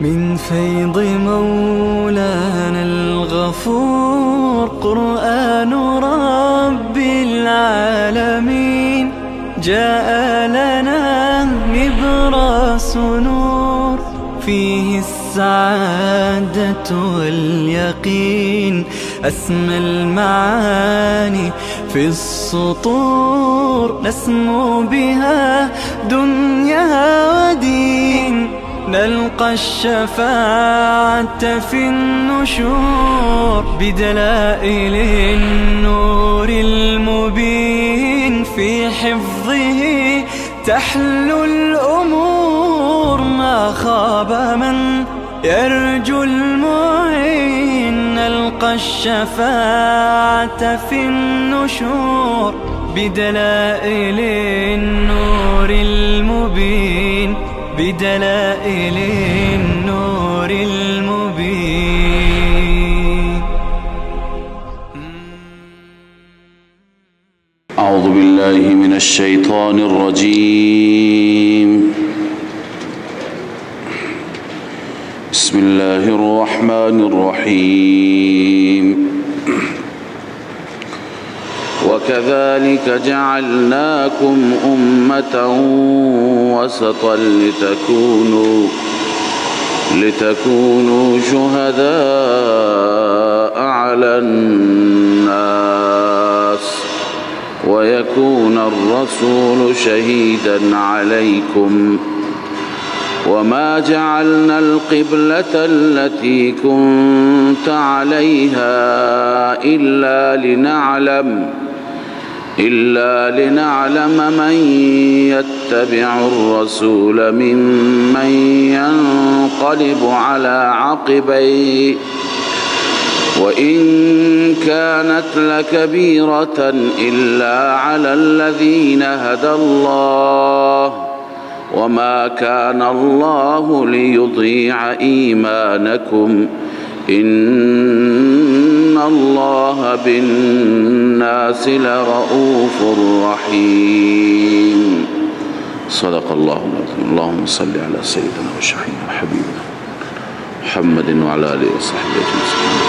من فيض مولانا الغفور قرآن رب العالمين جاء لنا نبراس نور فيه السعادة واليقين أسمى المعاني في السطور نسمو بها دنيا ودين نلقى الشفاعة في النشور بدلائل النور المبين في حفظه تحلو الأمور ما خاب من يرجو المعين نلقى الشفاعة في النشور بدلائل النور المبين بدلائل النور المبين. أعوذ بالله من الشيطان الرجيم. بسم الله الرحمن الرحيم. وكذلك جعلناكم أمة وسطا لتكونوا شهداء على الناس ويكون الرسول شهيدا عليكم وما جعلنا القبلة التي كنت عليها إلا لنعلم من يتبع الرسول ممن ينقلب على عقبيه وإن كانت لكبيرة إلا على الذين هدى الله وما كان الله ليضيع إيمانكم إن الله بالناس لرؤوف رحيم. صدق الله العظيم. اللهم صل على سيدنا وشفيعنا وحبيبنا محمد وعلى آله وصحبه أجمعين.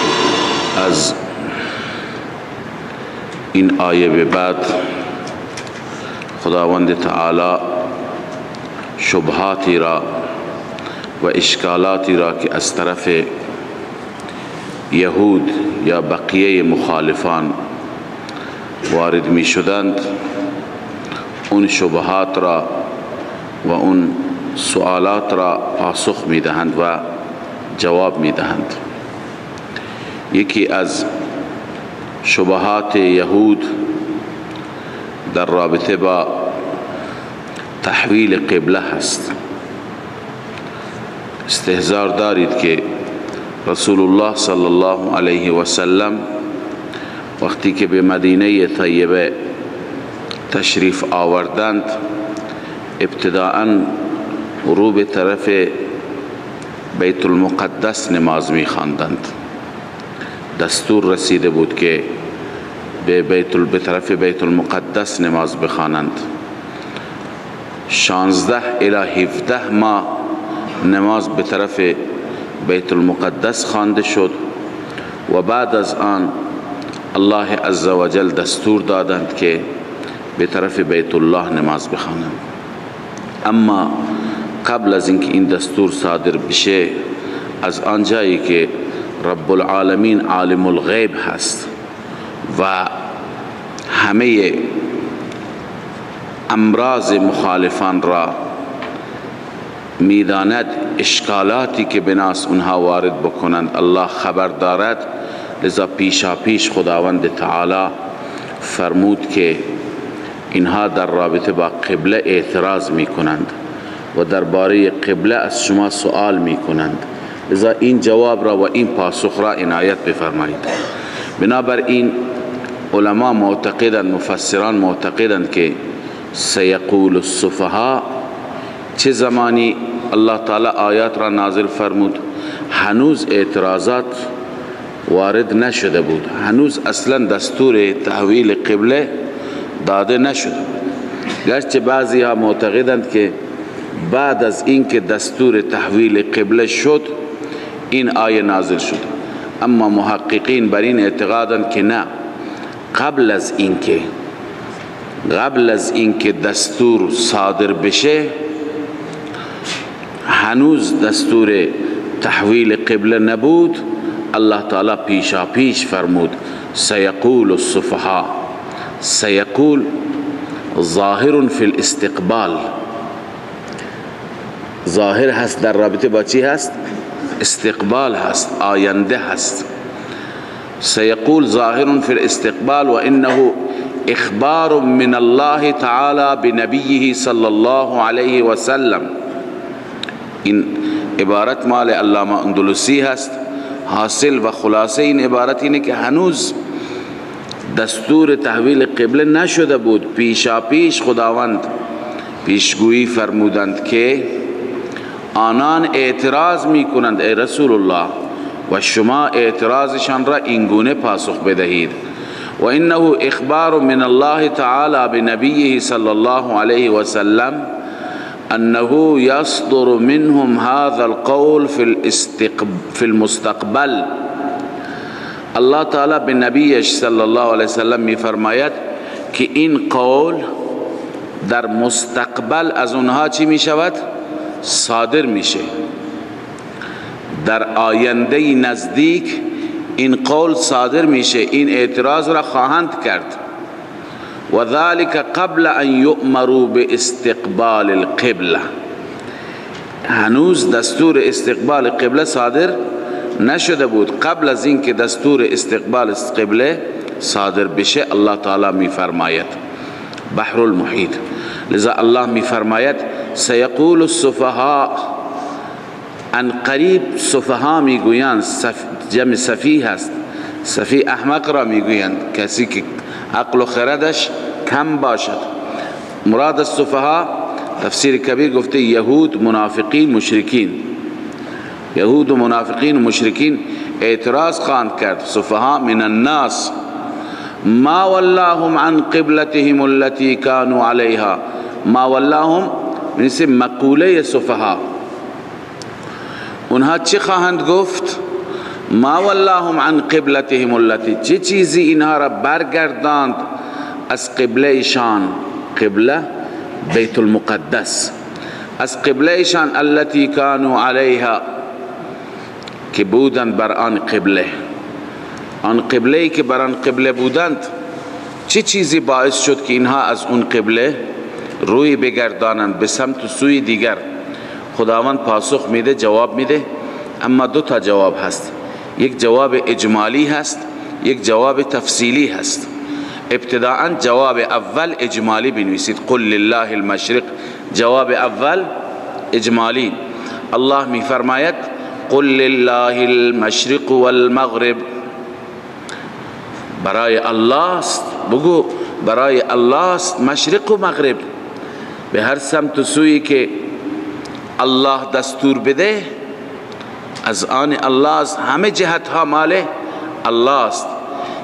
از این آیه به بعد خداوند تعالی شبهاتی را و اشکالاتی را که از طرف یهود یا بقیه مخالفان وارد می شدند اون شبهات را و اون سوالات را پاسخ می دهند و جواب می دهند. یکی از شبهات یهود در رابطه با تحویل قبله هست. استحضار دارید که رسول الله صلی الله علیه و سلم وقتی که به مدینه طیبه تشریف آوردند ابتداءً رو به طرف بیت المقدس نماز می خواندند. دستور رسیده بود که به طرف بیت المقدس نماز بخوانند. 16 الی 17 ماه نماز به طرف بیت المقدس خوانده شد و بعد از آن الله عزوجل دستور دادند که به طرف بیت الله نماز بخوانند. اما قبل از اینکه این دستور صادر بشه از آنجایی که رب العالمین عالم الغیب هست و همه امراض مخالفان را میداند اشکالاتی که بناس اونها وارد بکنند الله خبر دارد لذا پیشا پیش خداوند تعالی فرمود که اینها در رابطه با قبله اعتراض میکنند و درباره قبله از شما سوال میکنند لذا این جواب را و این پاسخ را عنایت بفرمایید. بنابراین علما معتقدند مفسران معتقدند که سیقول السفهاء چه زمانی الله تعالی آیات را نازل فرمود هنوز اعتراضات وارد نشده بود، هنوز اصلا دستور تحویل قبله داده نشده. گرچه بعضی ها معتقدند که بعد از اینکه دستور تحویل قبله شد این آیه نازل شد. اما محققین بر این اعتقادند که نه، قبل از اینکه دستور صادر بشه هنوز دستور تحویل قبله نبود. الله تعالی پیشا پیش فرمود سیقول السفهاء. سیقول ظاهر فی الاستقبال، ظاهر هست در رابطه با چی هست؟ استقبال هست، آینده هست. سیقول ظاهر فی الاستقبال و انه اخبار من الله تعالی بنبیه صلی الله علیه و سلم. این عبارت مال علامه اندلسی هست. حاصل و خلاصه این عبارت اینه که هنوز دستور تحویل قبله نشده بود. پیشا پیش خداوند پیشگویی فرمودند که آنان اعتراض میکنند ای رسول الله و شما اعتراضشان را اینگونه پاسخ بدهید. و انه اخبار من الله تعالی بنبیه صلی الله علیه و سلم انه یصدر منهم هذا القول في المستقبل. الله تعالی به نبیش صلی الله علیه و سلم می فرماید که این قول در مستقبل از اونها چی می شود؟ صادر میشه. در آینده نزدیک این قول صادر میشه، این اعتراض را خواهند کرد. و ذلك قبل ان یؤمروا باستقبال القبله. هنوز دستور استقبال قبله صادر نشده بود. قبل از اینکه دستور استقبال قبله صادر بشه الله تعالی می فرماید بحر المحیط. لذا الله می فرماید سیقول السفهاء. ان قریب سفها می گویند، جمع سفیه هست، سفیه احمق را می گویند، کسی که عقل و خردش کم باشد. مراد السفها تفسیر کبیر گفته یهود، منافقین، مشرکین. یهود و منافقین و مشرکین اعتراض خواهند کرد. سفها من الناس ما ولاهم عن قبلتهم التي كانوا عليها. ما ولاهم مثل مقوله سفها. اونها چی خواهند گفت؟ ما ولاهم عن قبلتهم التي، چه چیزی اینها را برگرداند از قبله شان. قبله بیت المقدس. از قبله شان التي كانوا عليها، که بودند بر آن قبله. آن قبله که بر آن قبله بودند چه چیزی باعث شد که اینها از اون قبله روی بگردانند به سمت سوی دیگر؟ خداوند پاسخ میده، جواب میده، اما دو تا جواب هست. یک جواب اجمالی هست، یک جواب تفصیلی هست. ابتداءً جواب اول اجمالی بنویسید، قل لله المشرق. جواب اول اجمالی. الله می فرماید قل لله المشرق والمغرب. برای الله است، بگو برای الله است مشرق و مغرب. به هر سمت و سویی که الله دستور بده از آن الله است. همه جهت ها مال الله است.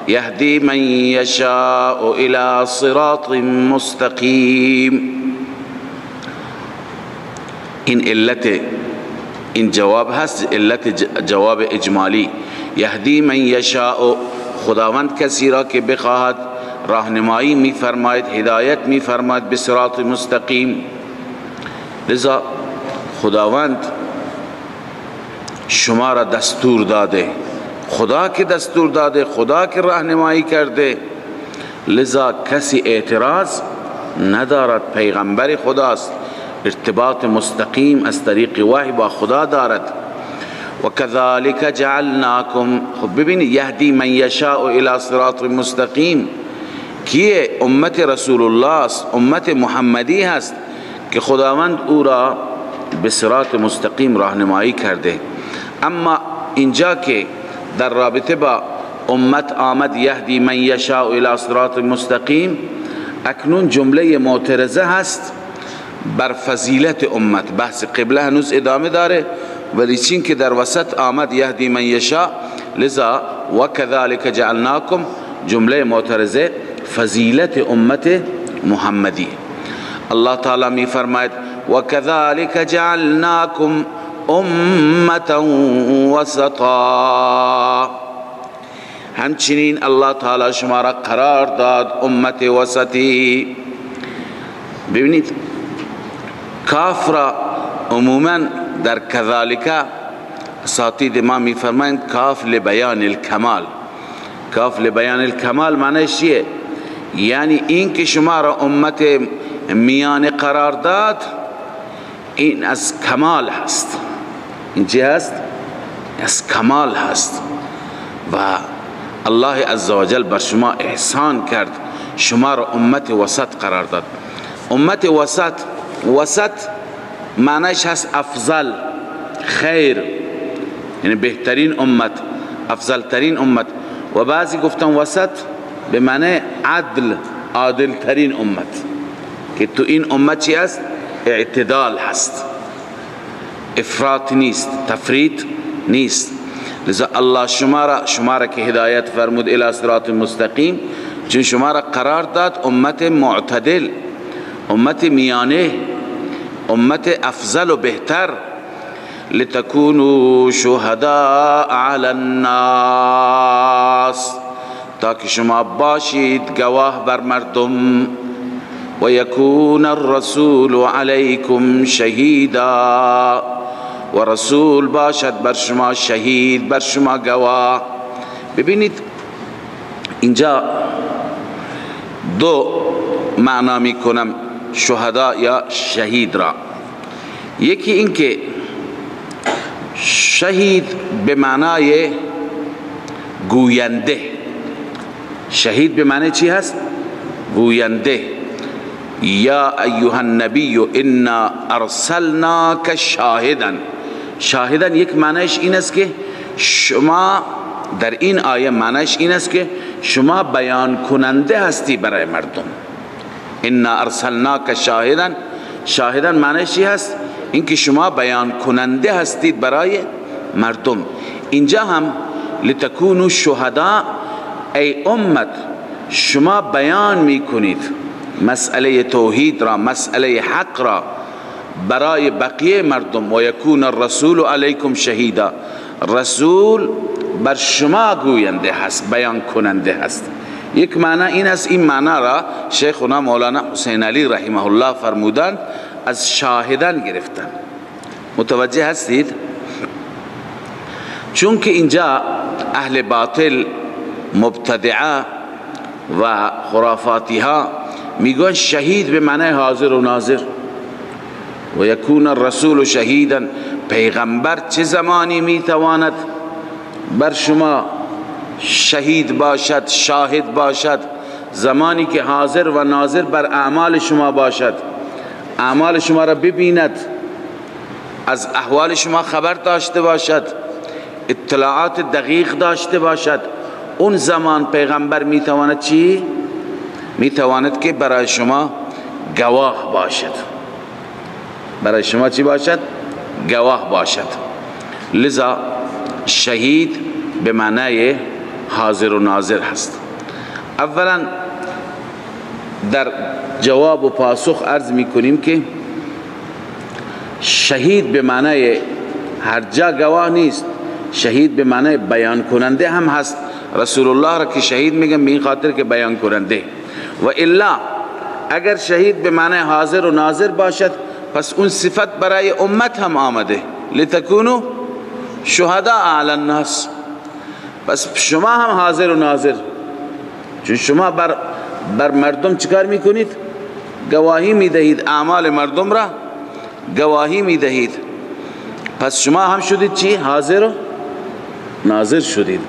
یهدی من یشاء الى صراط مستقیم. این علت این جواب هست، علت جواب اجمالی. یهدی من یشاء، خداوند کسی را که بخواهد راهنمایی می فرماید، هدایت می فرماید به صراط مستقیم. لذا خداوند شما را دستور داده، خدا که دستور داده، خدا که راهنمایی کرده، لذا کسی اعتراض ندارد. پیغمبر خداست، ارتباط مستقیم از طریق وحی با خدا دارد. و کذالک جعلناکم. خب ببینید یهدی من یشاء الی صراط مستقیم کیه؟ امت رسول الله است، امت محمدی هست که خداوند او را به صراط مستقیم راهنمایی کرده. اما اینجا که در رابطه با امت آمد یهدی من یشاء الی صراط مستقیم، اکنون جمله معترضه هست بر فضیلت امت. بحث قبله هنوز ادامه داره، ولی چین که در وسط آمد یهدی من یشاء، لذا و کذالک جعلناکم جمله معترضه فضیلت امت محمدی. الله تعالی می فرماید و کذالک جعلناکم امتا وسطا، همچنین الله تعالی شما را قرار داد امت وسطی. ببینید کاف را عموما در کذالک اساتید ما میفرمایند کاف لبیان الکمال. کاف لبیان الکمال معنیش چیه؟ یعنی این که شما را امت میانه قرار داد این از کمال هست. این چی هست؟ از کمال هست و الله عزوجل بر شما احسان کرد، شما را امت وسط قرار داد. امت وسط معنیش هست افضل، خیر، یعنی بهترین امت، افضل ترین امت. و بعضی گفتن وسط به معنی عدل، عادل ترین امت، که تو این امت چی هست؟ اعتدال هست، افراط نیست، تفریط نیست. لذا الله شما را که هدایت فرمود الی صراط مستقیم، چون شما را قرار داد امت معتدل، امت میانه، امت افضل و بهتر. لتكونوا شهداء علی الناس، تاکه شما باشید گواه بر مردم. و یکون الرسول علیکم شهیدا، و رسول باشد بر شما شهید، بر شما گواه. ببینید اینجا دو معنا می کنم شهدا یا شهید را. یکی این که شهید به معنای گوینده، شهید به معنی چی هست؟ گوینده. یا ایها النبی انا ارسلناک شاهدا. شاهدا یک معنیش این است که شما در این آیه معنیش این است که شما بیان کننده هستی برای مردم. انا ارسلناک شاهدا، شاهدا معنیش چی هست؟ اینکه شما بیان کننده هستید برای مردم. اینجا هم لتکونوا شهدا، ای امت شما بیان میکنید مسئله توحید را، مسئله حق را برای بقیه مردم. و یکون الرسول علیکم شهیدا، رسول بر شما گوینده هست، بیان کننده هست. یک معنی این است. این معنی را شیخنا مولانا حسین علی رحمه الله فرمودند از شاهدان گرفتن. متوجه هستید؟ چون که اینجا اهل باطل، مبتدعه و خرافاتی ها میگن شهید به معنی حاضر و ناظر. و یکون الرسول شهیدا، پیغمبر چه زمانی میتواند بر شما شهید باشد، شاهد باشد؟ زمانی که حاضر و ناظر بر اعمال شما باشد، اعمال شما را ببیند، از احوال شما خبر داشته باشد، اطلاعات دقیق داشته باشد. اون زمان پیغمبر میتواند چی؟ میتواند که برای شما گواه باشد. برای شما چی باشد؟ گواه باشد. لذا شهید به معنای حاضر و ناظر هست. اولا در جواب و پاسخ عرض میکنیم که شهید به معنای هر جا گواه نیست، شهید به معنای بیان کننده هم هست. رسول الله را که شهید میگن به این خاطر که بیان کننده. و الا اگر شهید به معنای حاضر و ناظر باشد، پس اون صفت برای امت هم آمده، لتکونوا شهداء علی الناس. پس شما هم حاضر و ناظر، چون شما بر مردم چیکار میکنید؟ گواهی میدهید، اعمال مردم را گواهی میدهید. پس شما هم شدید چی؟ حاضر و ناظر شدید،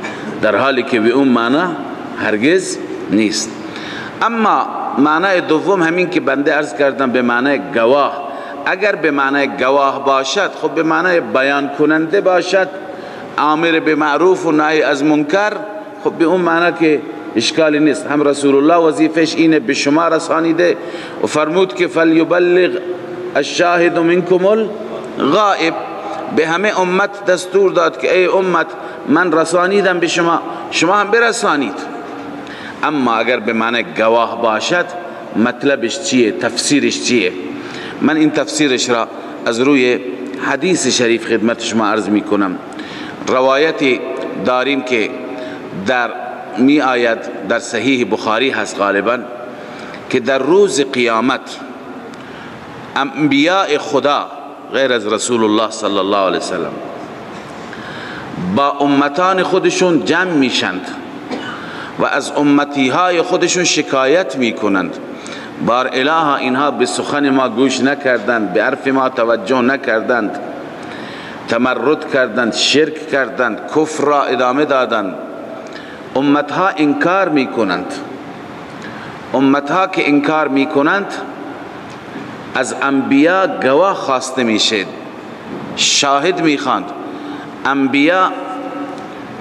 در حالی که به اون معنی هرگز نیست. اما معنی دوم همین که بنده عرض کردم به معنی گواه. اگر به معنی گواه باشد، خب به معنی بیان کننده باشد، امر به معروف و نهی از منکر، خب به اون معنی که اشکالی نیست. هم رسول الله وظیفش اینه به شما رسانیده و فرمود که فلیبلغ الشاهد منکم الغائب. به همه امت دستور داد که ای امت من رسانیدم به شما، شما هم برسانید. اما اگر به معنی گواه باشد، مطلبش چیه؟ تفسیرش چیه؟ من این تفسیرش را از روی حدیث شریف خدمت شما عرض می کنم. روایتی داریم که در می آید در صحیح بخاری هست غالبا، که در روز قیامت انبیاء خدا غیر از رسول الله صلی الله علیه وسلم با امتان خودشون جمع میشند و از امتی های خودشون شکایت میکنند: بار اله اینها به سخن ما گوش نکردند، به حرف ما توجه نکردند، تمرد کردند، شرک کردند، کفر را ادامه دادند. امتها انکار میکنند. امتها که انکار میکنند از انبیا گواه خواسته میشه، شاهد میخواند. انبیا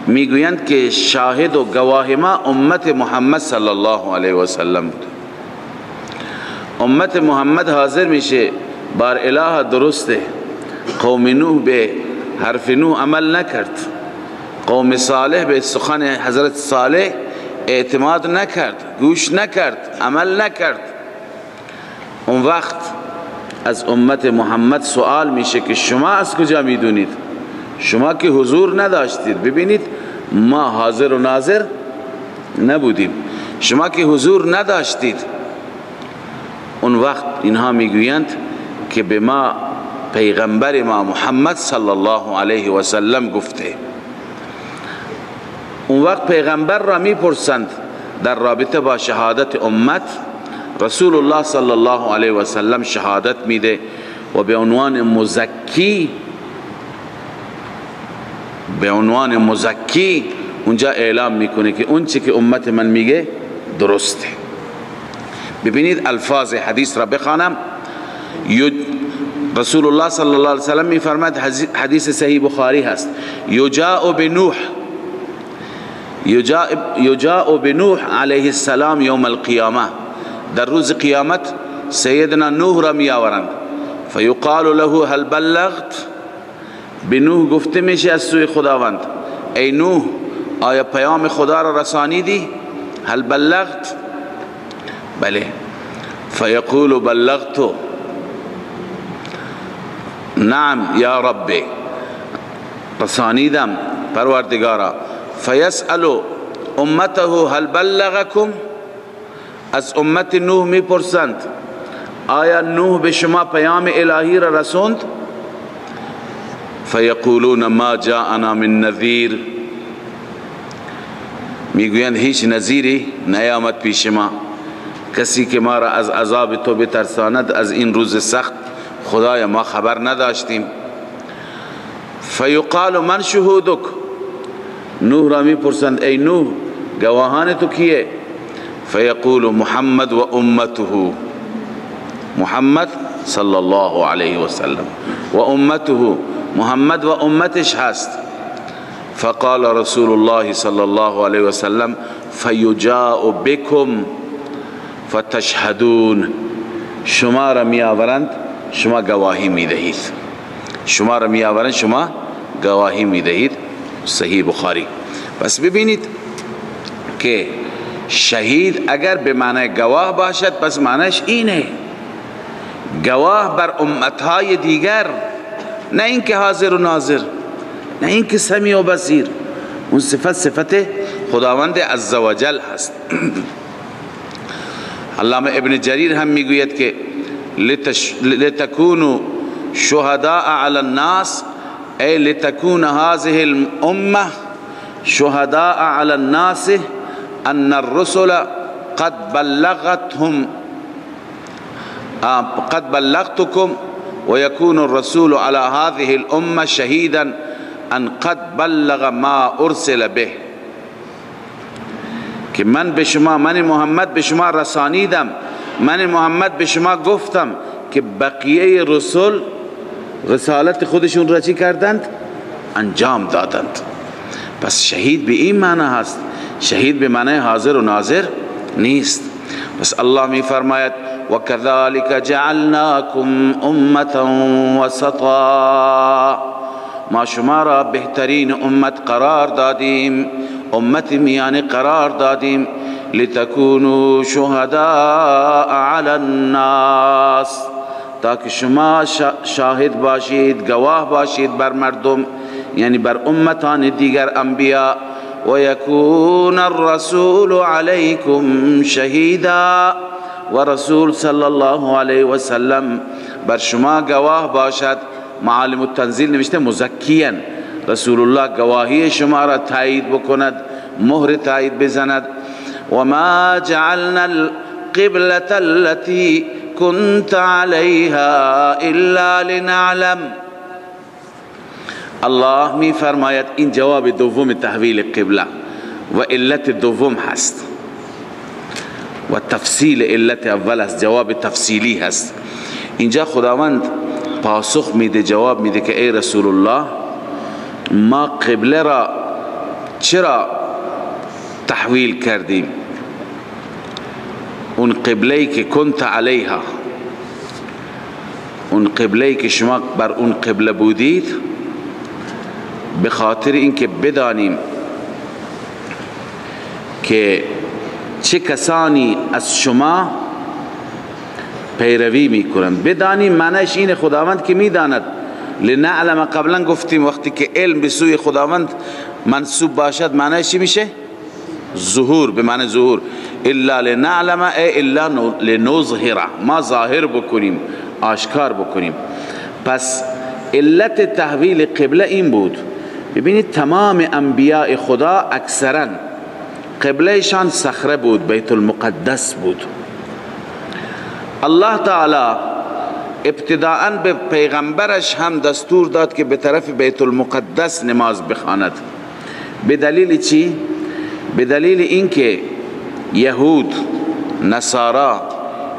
میگویند که شاهد و گواه ما امت محمد صلی الله علیه و سلم بود. امت محمد حاضر میشه: بار اله درسته، قوم نوح به حرف نوح عمل نکرد، قوم صالح به سخن حضرت صالح اعتماد نکرد، گوش نکرد، عمل نکرد. اون وقت از امت محمد سوال میشه که شما از کجا میدونید؟ شما که حضور نداشتید. ببینید ما حاضر و ناظر نبودیم، شما که حضور نداشتید. اون وقت اینها میگویند که به ما پیغمبر ما محمد صلی الله علیه و سلم گفته. اون وقت پیغمبر را میپرسند در رابطه با شهادت امت. رسول الله صلی الله علیه و سلم شهادت میده و به عنوان مزکی اونجا اعلام میکنه که اون چی که امت من میگه درسته. ببینید الفاظ حدیث را بخوانم. رسول الله صلی الله علیه و سلم میفرماید، حدیث صحیح بخاری هست: یجاء بنوح علیه السلام یوم القیامه. در روز قیامت سیدنا نوح را می آورند. فیقال له هل بلغت؟ به نوح گفته میشه از سوی خداوند: ای نوح، آیا پیام خدا را رسانیدی؟ هل بلغت؟ بله. فیقول بلغت، نعم یا رب، رسانیدم پروردگارا. فیسأل امته هل بلغکم؟ از امت نوح میپرسند: آیا نوح به شما پیام الهی را رسوند؟ فیقولون ما جاءنا من نذیر. میگویند هیچ نذیری نیامد پیش ما، کسی که ما را از عذاب تو بترساند از این روز سخت خدای ما خبر نداشتیم. فیقال من شهودک؟ نوح را میپرسند: ای نوح، گواهان تو کیه؟ فیقول محمد و امته، محمد صلی الله علیه و سلم، و امته، محمد و امتش هست. فقال رسول الله صلی الله علیه و سلم: فیجاء بکم فتشهدون. شما را می آورند، شما گواهی می دهید. شما را می آورند، شما گواهی می دهید. صحیح بخاری. پس ببینید که شهید اگر به معنی گواه باشد، پس معنیش اینه: گواه بر امتهای دیگر، نه اینکه حاضر و ناظر، نه اینکه سمیع و بصیر. اون صفت خداوند عزوجل هست. علامه ابن جریر هم میگوید که لتكونوا شهداء على الناس، ای لتكون هذه الامه شهداء على الناس ان الرسل قد بلغتكم ويكون الرسول على هذه الامه شهيدا ان قد بلغ ما ارسل به. که من محمد به شما رسانیدم، من محمد به شما گفتم که بقیه رسول رسالت خودشون را چی کردند؟ انجام دادند. پس شهید به این معنی هست، شهید به معنی حاضر و ناظر نیست. پس الله می فرماید: وَكَذَلِكَ جَعَلْنَاكُمْ أُمَّةً وَسَطًا. ما شما را بهترین امت قرار دادیم، امت میانه قرار دادیم. لتكونوا شهداء على الناس، تا که شما شاهد باشید، گواه باشید بر مردم، یعنی بر امتان دیگر انبیا. و یکون الرسول علیکم شهیدا، و رسول صلی الله علیه و سلم بر شما گواه باشد. معالم التنزیل نوشته مزکیا، رسول الله گواهی شما را تایید بکند، مهر تایید بزند. و ما جعلنا القبلة التي كنت عليها الا لنعلم. الله می فرماید این جواب دوم تحویل قبله و علت دوم هست و تفصیل علت اول است، جواب تفصیلی هست. اینجا خداوند پاسخ میده، جواب میده که ای رسول الله، ما قبله را چرا تحویل کردیم؟ اون قبله‌ای که کنت علیها، اون قبله‌ای که شما بر اون قبله بودید، به خاطر اینکه بدانیم که چه کسانی از شما پیروی میکنند. بدانیم معنیش اینه، خداوند که میداند. لنعلم قبلا گفتیم وقتی که علم به سوی خداوند منسوب باشد معنیش چی میشه؟ ظهور، به معنی ظهور. الا لنعلم ای الا لنظهر، ما ظاهر بکنیم، آشکار بکنیم. پس علت تحویل قبله این بود. ببینید تمام انبیاء خدا اکثرا قبلهشان صخره بود، بیت المقدس بود. الله تعالی ابتداءً به پیغمبرش هم دستور داد که به طرف بیت المقدس نماز بخواند. به دلیل چی؟ به دلیل اینکه یهود، نصارا،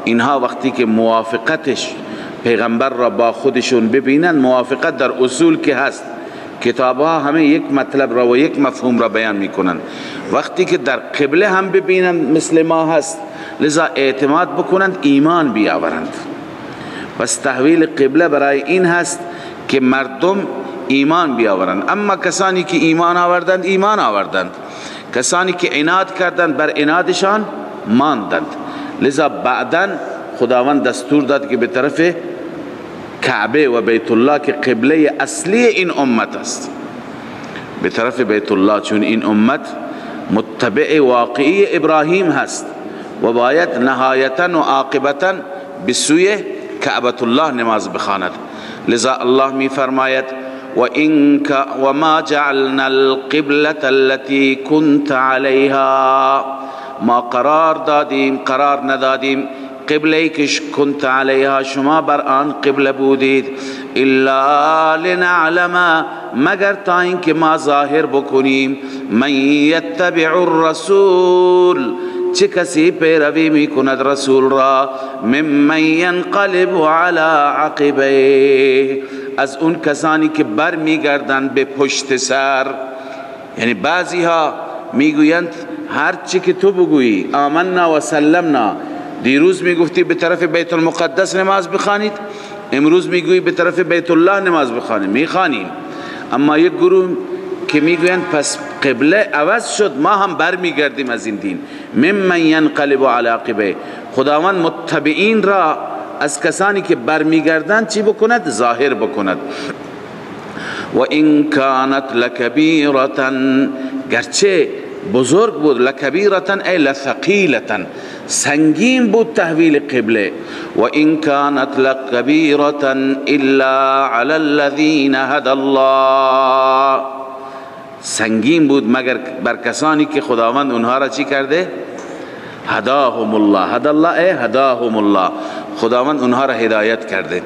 اینها وقتی که موافقتش پیغمبر را با خودشون ببینن، موافقت در اصول که هست، کتابها همه یک مطلب را و یک مفهوم را بیان میکنن، وقتی که در قبله هم ببینن مثل ما هست، لذا اعتماد بکنند، ایمان بیاورند. پس تحویل قبله برای این هست که مردم ایمان بیاورند. اما کسانی که ایمان آوردند، ایمان آوردند. کسانی که عناد کردند، بر عنادشان ماندند. لذا بعداً خداوند دستور داد که به طرف کعبه و بیت الله که قبله اصلی این امت است، به طرف بیت الله، چون این امت متبع واقعی ابراهیم هست و باید نهایتا و عاقبتا به سوی کعبت الله نماز بخواند. لذا الله می فرماید و ما جعلنا القبلة التي كنت عليها، ما قرار ندادیم قبله که کنت علیها، شما بر آن قبله بودید، الا لنعلم، مگر تا اینکه ما ظاهر بکنیم، من یتبع الرسول، چه کسی پیروی میکند رسول را، ممن ینقلب علی عقبیه، از اون کسانی که بر میگردند به پشت سر. یعنی بعضی ها میگویند هر چی که تو بگویی آمنا و سلمنا، دیروز میگفتی به طرف بیت المقدس نماز بخوانید، امروز میگویی به طرف بیت الله نماز بخوانید، میخوانیم. اما یک گروه که میگویند پس قبله عوض شد، ما هم بر میگردیم از این دین. ممن ینقلب علی عقبیه، خداوند متبعین را از کسانی که بر میگردند چی بکند؟ ظاهر بکند. و این کانت لکبیرتا، گرچه بزرگ بود، لکبیرتا ای لثقیلتا، سنگین بود تحویل قبله. و این کانت لکبیرتا الا علی الذین هدى الله، سنگین بود مگر بر کسانی که خداوند اونها را چی کرده؟ هداهم الله، هدى الله ای هداهم الله، خداوند اونها را هدایت کرده.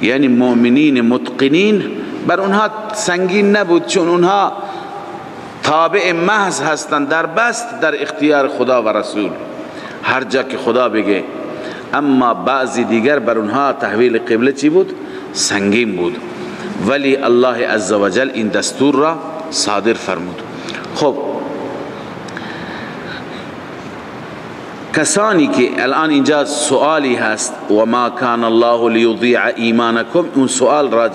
یعنی مؤمنین متقنین بر اونها سنگین نبود، چون اونها تابع محض هستند، در بست در اختیار خدا و رسول، هر جا که خدا بگه. اما بعضی دیگر بر اونها تحویل قبله چی بود؟ سنگین بود. ولی الله عزوجل این دستور را صادر فرمود. خب کسانی که الان اینجا سوالی هست، و ما کان الله لیضیع ایمانکم، اون سوال را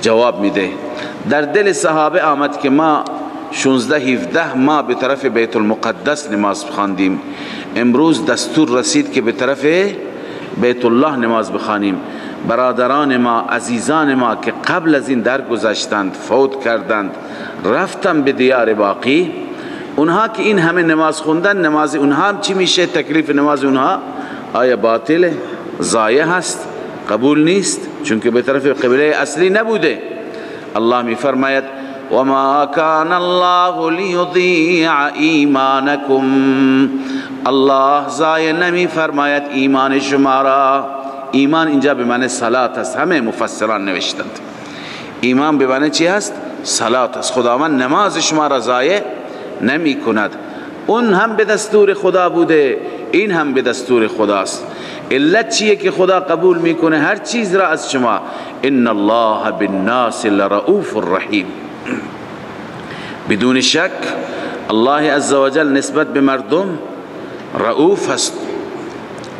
جواب میده. در دل صحابه آمد که ما 16-17 ماه به طرف بیت المقدس نماز بخواندیم، امروز دستور رسید که به طرف بیت الله نماز بخوانیم. برادران ما، عزیزان ما که قبل از این درگذشتند، فوت کردند، رفتن به دیار باقی، اونها که این همه نماز خوندن، نماز اونها هم چی میشه؟ تکلیف نماز اونها آیا باطله؟ ضایع هست؟ قبول نیست؟ چون که به طرف قبله اصلی نبوده. الله می فرماید وما كان الله ليضيع ایمانکم، الله ضایع نمی فرماید ایمان شما را. ایمان اینجا به معنی صلات است، همه مفسران نوشتند ایمان به معنی چی هست؟ صلات است. خداوند نماز شما را ضایع نمی کند. اون هم به دستور خدا بوده، این هم به دستور خداست. علت چیه که خدا قبول میکنه هر چیز را از شما؟ ان الله بالناس لرؤوف الرحیم. بدون شک الله عزوجل نسبت به مردم رؤوف هست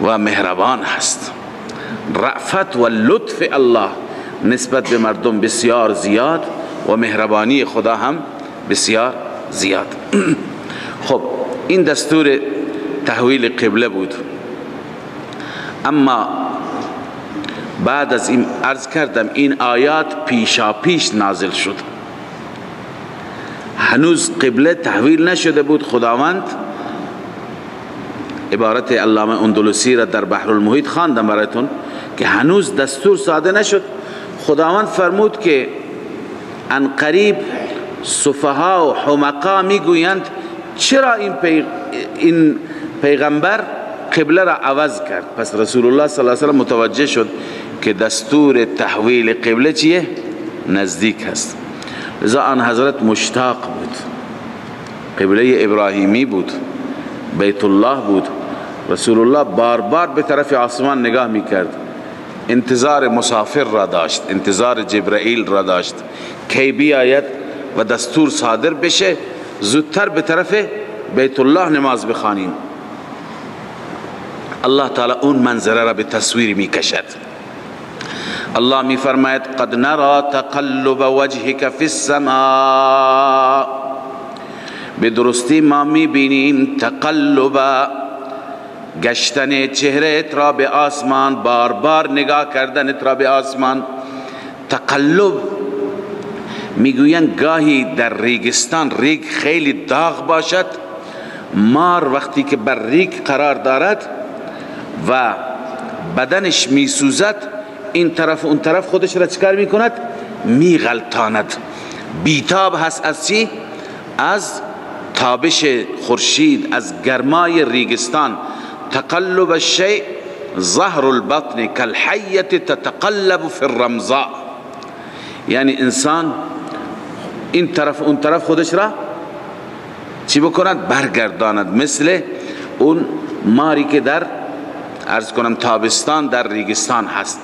و مهربان هست. رأفت و لطف الله نسبت به مردم بسیار زیاد و مهربانی خدا هم بسیار زیاد. خب این دستور تحویل قبله بود. اما بعد از این عرض کردم این آیات پیشا پیش نازل شد، هنوز قبله تحویل نشده بود. خداوند عبارت علامه اندلسی را در بحر المحیط خواندم براتون که هنوز دستور صادر نشد. خداوند فرمود که ان قریب سفها و حمقا میگویند چرا این پیغمبر قبله را عوض کرد؟ پس رسول الله صلی الله علیه و سلم متوجه شد که دستور تحویل قبله چیه؟ نزدیک هست. لذا آن حضرت مشتاق بود، قبله ابراهیمی بود، بیت الله بود. رسول الله بار بار به طرف آسمان نگاه میکرد، انتظار مسافر را داشت، انتظار جبرائیل را داشت کی بیاید و دستور صادر بشه زودتر به طرف بیت الله نماز بخوانیم. الله تعالی اون منظره را به تصویر می کشد. الله می فرماید قد نرى تقلب وجهك في السماء، به درستی ما می بینیم تقلب، گشتن چهرهت را به آسمان، بار بار نگاه کردنت را به آسمان. تقلب میگویند گاهی در ریگستان ریگ خیلی داغ باشد، مار وقتی که بر ریگ قرار دارد و بدنش میسوزد، این طرف اون طرف خودش را چکار میکند؟ میغلطاند. بیتاب هست از چی؟ از تابش خورشید، از گرمای ریگستان. تقلب الشیء ظهر البطن كالحیة تتقلب في الرمضاء، یعنی انسان این طرف اون طرف خودش را چی بکند؟ برگرداند، مثل اون ماری که در عرض کنم تابستان در ریگستان هست.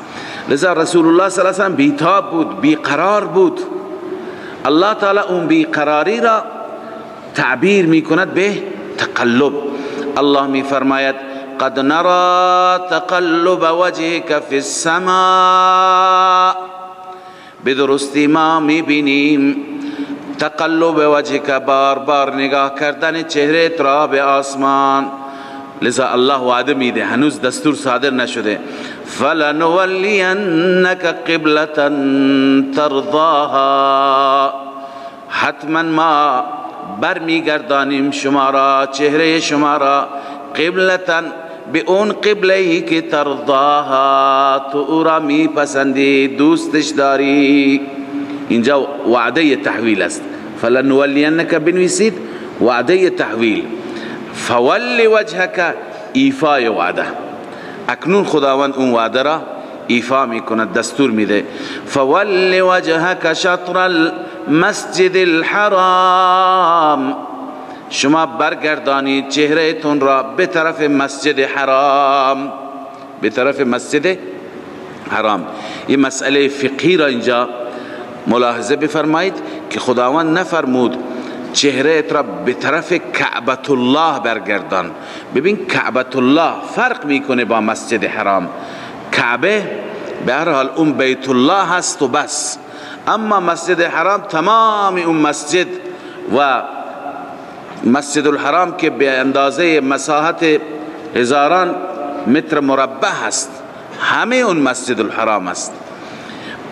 لذا رسول الله صلی الله علیه و سلم بیتاب بود، بیقرار بود. الله تعالی اون بیقراری را تعبیر می کند به تقلب. الله می فرماید قد نرى تقلب وجهك في السماء، بدرستی ما می بینیم تقلب وجهك، بار بار نگاه کردن چهره را به آسمان. لذا الله وعده میده، هنوز دستور صادر نشده. فلنولینک قبلة ترضاها، حتما ما برمیگردانیم شما را، چهره شما را، قبلة، به اون قبله‌ای که ترضاها، تو او را میپسندی، دوستش داری. اینجا وعده تحویل است. فلنولینک بنویسید وعده تحویل. فول وجهک ایفای وعده. اکنون خداوند اون وعده را ایفا میکند، دستور میده. فول وجهک شطر المسجد الحرام، شما برگردانید چهره تون را به طرف مسجد حرام، به طرف مسجد حرام. این مسئله فقهی را اینجا ملاحظه بفرمایید که خداوند نفرمود چهره را به طرف کعبة الله برگردان. ببین کعبة الله فرق میکنه با مسجد حرام. کعبه به هر حال اون بیت الله هست و بس، اما مسجد حرام تمام اون مسجد و مسجد الحرام که به اندازه مساحت هزاران متر مربع هست، همه اون مسجد الحرام است.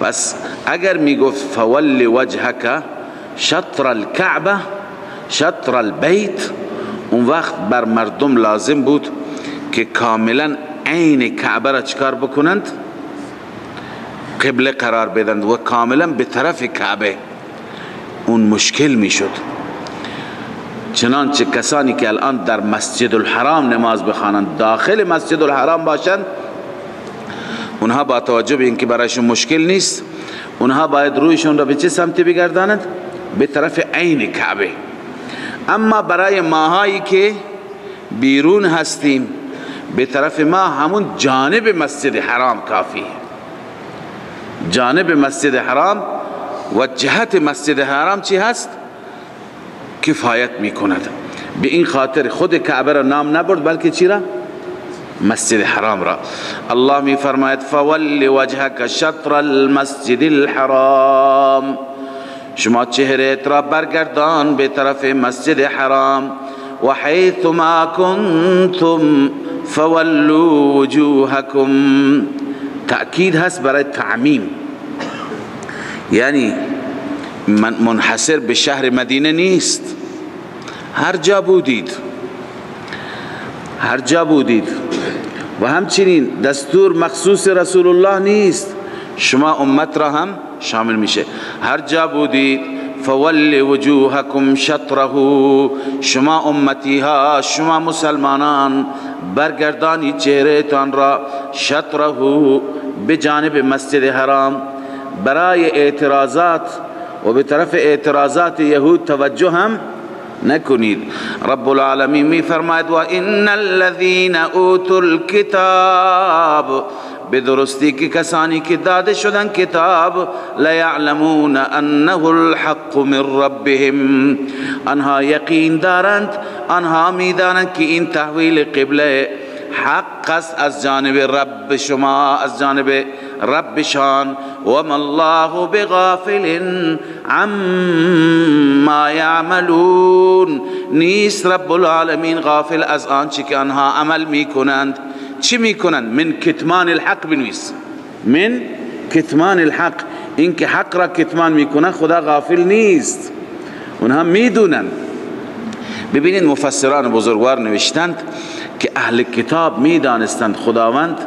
پس اگر میگفت فول وجهک شطر الكعبه شطر البیت، اون وقت بر مردم لازم بود که کاملا عین کعبه را چکار بکنند؟ قبله قرار بدند و کاملا به طرف کعبه. اون مشکل میشد. چنانچه کسانی که الان در مسجد الحرام نماز بخوانند داخل مسجد الحرام باشند، اونها با توجه به اینکه برایشون مشکل نیست، اونها باید رویشون را به چه سمتی بگردانند؟ به طرف عین کعبه. اما برای ماهایی که بیرون هستیم، به طرف ما همون جانب مسجد حرام کافی. جانب مسجد حرام و جهت مسجد حرام چی هست؟ کفایت میکند. به این خاطر خود کعبه را نام نبرد، بلکه چی را؟ مسجد حرام را. الله می فرماید فول وجهک شطر المسجد الحرام، شما چهرهت را برگردان به طرف مسجد حرام. و حیث ما کنتم فولوا وجوهکم، تأکید هست برای تعمیم، یعنی منحصر به شهر مدینه نیست، هر جا بودید، هر جا بودید. و همچنین دستور مخصوص رسول الله نیست، شما امت را هم شامل میشه. هر جا بودید فول وجوهکم شطره، شما امتی ها، شما مسلمانان برگردانی چهره تان را شطره به جانب مسجد حرام. برای اعتراضات و به طرف اعتراضات یهود توجه هم نکنید. رب العالمین می فرماید و ان الذین اوتوا الکتاب، به درستی که کسانی که داده شدن کتاب، لیعلمون انه الحق من ربهم، آنها یقین دارند، آنها میدانند که این تحویل قبله حق است از جانب رب شما، از جانب ربشان. و ما الله بغافل عما یعملون، نیست رب العالمین غافل از آنچه که آنها عمل میکنند. چی میکنند؟ من کتمان الحق بنویس، من کتمان الحق، این که حق را کتمان میکنند خدا غافل نیست، اونها میدونن. ببینید مفسران بزرگوار نوشتند که اهل کتاب میدانستند خداوند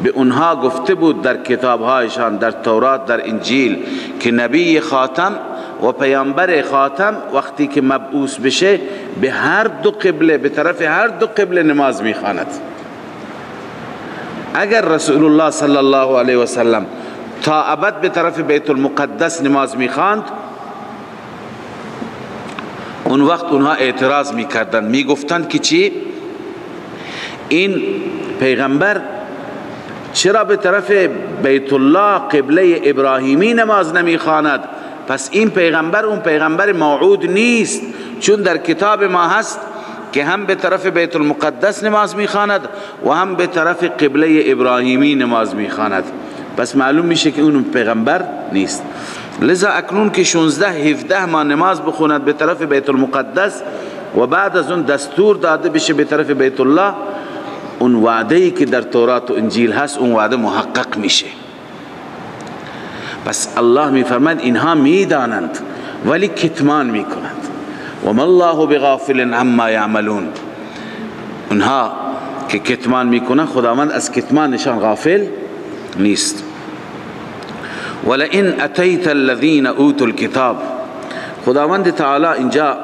به اونها گفته بود در کتابهایشان، در تورات، در انجیل، که نبی خاتم و پیامبر خاتم وقتی که مبعوث بشه به هر دو قبله، به طرف هر دو قبله نماز میخواند. اگر رسول الله صلی الله علیه و سلم تا ابد به طرف بیت المقدس نماز میخواند، اون وقت اونها اعتراض میکردن، میگفتند که چی؟ این پیغمبر چرا به طرف بیت الله قبله ابراهیمی نماز نمیخواند؟ پس این پیغمبر اون پیغمبر موعود نیست، چون در کتاب ما هست که هم به طرف بیت المقدس نماز میخواند و هم به طرف قبله ابراهیمی نماز میخواند. پس معلوم میشه که اون پیغمبر نیست. لذا اکنون که 16-17 ماه نماز بخوند به طرف بیت المقدس و بعد از اون دستور داده بشه به طرف بیت الله، اون وعده‌ای که در تورات و انجیل هست اون وعده محقق میشه. پس الله میفرماید اینها میدانند ولی کتمان میکنند. و ما الله بغافل عما یعملون، اونها که کتمان میکنند خداوند از کتمانشان غافل نیست. ولئن اتیت الذین اوتوا الکتاب، خداوند تعالی اینجا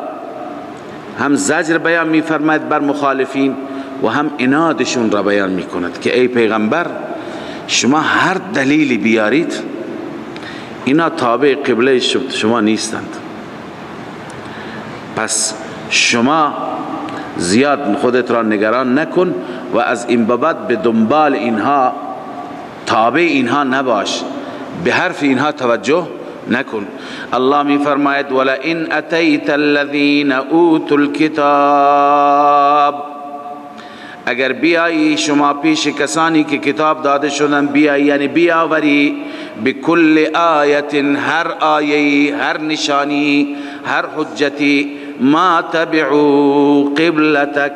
هم زجر بیان میفرماید بر مخالفین و هم عنادشون را بیان میکند که ای پیغمبر شما هر دلیلی بیارید اینا تابع قبله شما نیستند. پس شما زیاد خودت را نگران نکن و از این بعد به دنبال اینها، تابع اینها نباش، به حرف اینها توجه نکن. الله می فرماید ولئن اتیت الذین اوتوا الکتاب، اگر بیایی شما پیش کسانی که کتاب داده شدن، بیایی یعنی بیاوری بكل آیت، هر آیه، هر نشانی، هر حجتی، ما تبعوا قبلتک،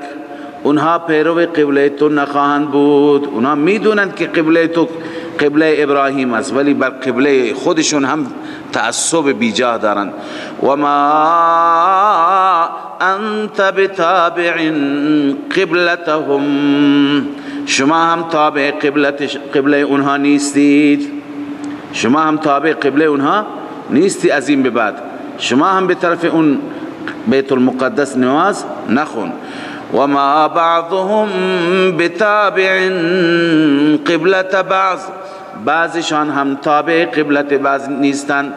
اونها پیرو قبله تو نخواهند بود. اونها میدونند که قبله تو قبله ابراهیم است، ولی بر قبله خودشون هم تعصب بیجاه دارند. و ما انت بتابع قبلتهم، شما هم تابع قبله اونها نیستید. شما هم تابع قبله اونها نیستی. از این به بعد شما هم به طرف اون بیت المقدس نماز نخون. و ما بعضهم بتابع قبلة بعض، بعضشان هم تابع قبلت بعض نیستند.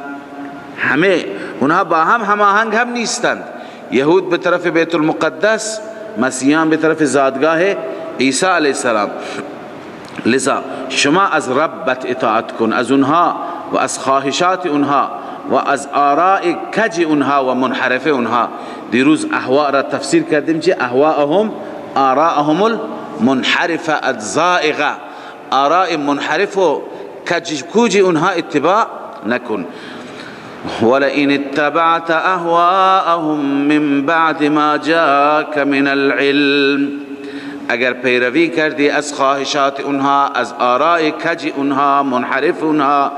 همه اونها با هم هماهنگ هم نیستند. یهود به طرف بیت المقدس، مسیحیان به طرف زادگاه عیسی علیه السلام. لذا شما از ربت اطاعت کن، از اونها و از خواهشات اونها و از آراء کج اونها و منحرف اونها. دیروز اهواء را تفسیر کردیم که اهواءهم آراءهم المنحرفه الزائغه، آراء منحرف و کج کوج اونها اتباع نکن. ولئن اتبعت اهواءهم من بعد ما جاءك من العلم، اگر پیروی کردی از خواهشات اونها، از آراء کج اونها، منحرف اونها،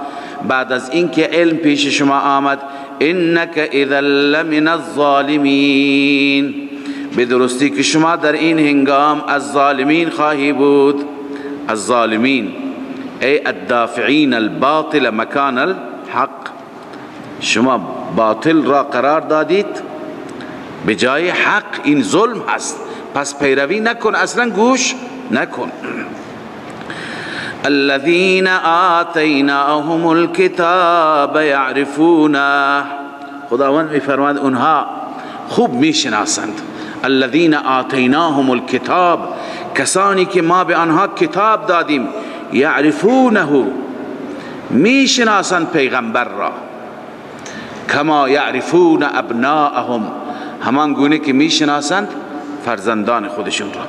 بعد از اینکه علم پیش شما آمد، انک اذا لمن الظالمین، به درستی که شما در این هنگام از ظالمین خواهی بود. از ظالمین ای الدافعین الباطل مکان الحق، شما باطل را قرار دادید به جای حق. این ظلم هست، پس پیروی نکن، اصلا گوش نکن. الذين آتيناهم الكتاب يعرفونه، خداوند میفرماید اونها خوب میشناسند. الذين آتيناهم الكتاب، کسانی که ما به آنها کتاب دادیم. یعرفونه، میشناسند پیغمبر را. کما یعرفون ابناءهم، همان گونه که میشناسند فرزندان خودشون را.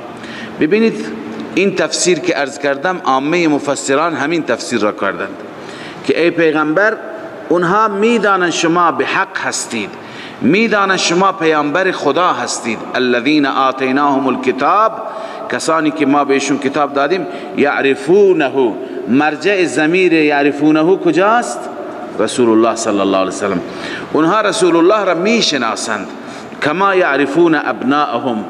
ببینید این تفسیر که عرض کردم، عامه مفسران همین تفسیر را کردند که ای پیغمبر، اونها میدانند شما به حق هستید، میدانند شما پیامبر خدا هستید. الذين آتیناهم الكتاب، کسانی که ما بهشون کتاب دادیم. یعرفونه، مرجع ضمیر یعرفونه کجاست؟ رسول الله صلی الله علیه وسلم. اونها رسول الله را میشناسند. کما یعرفون ابناءهم،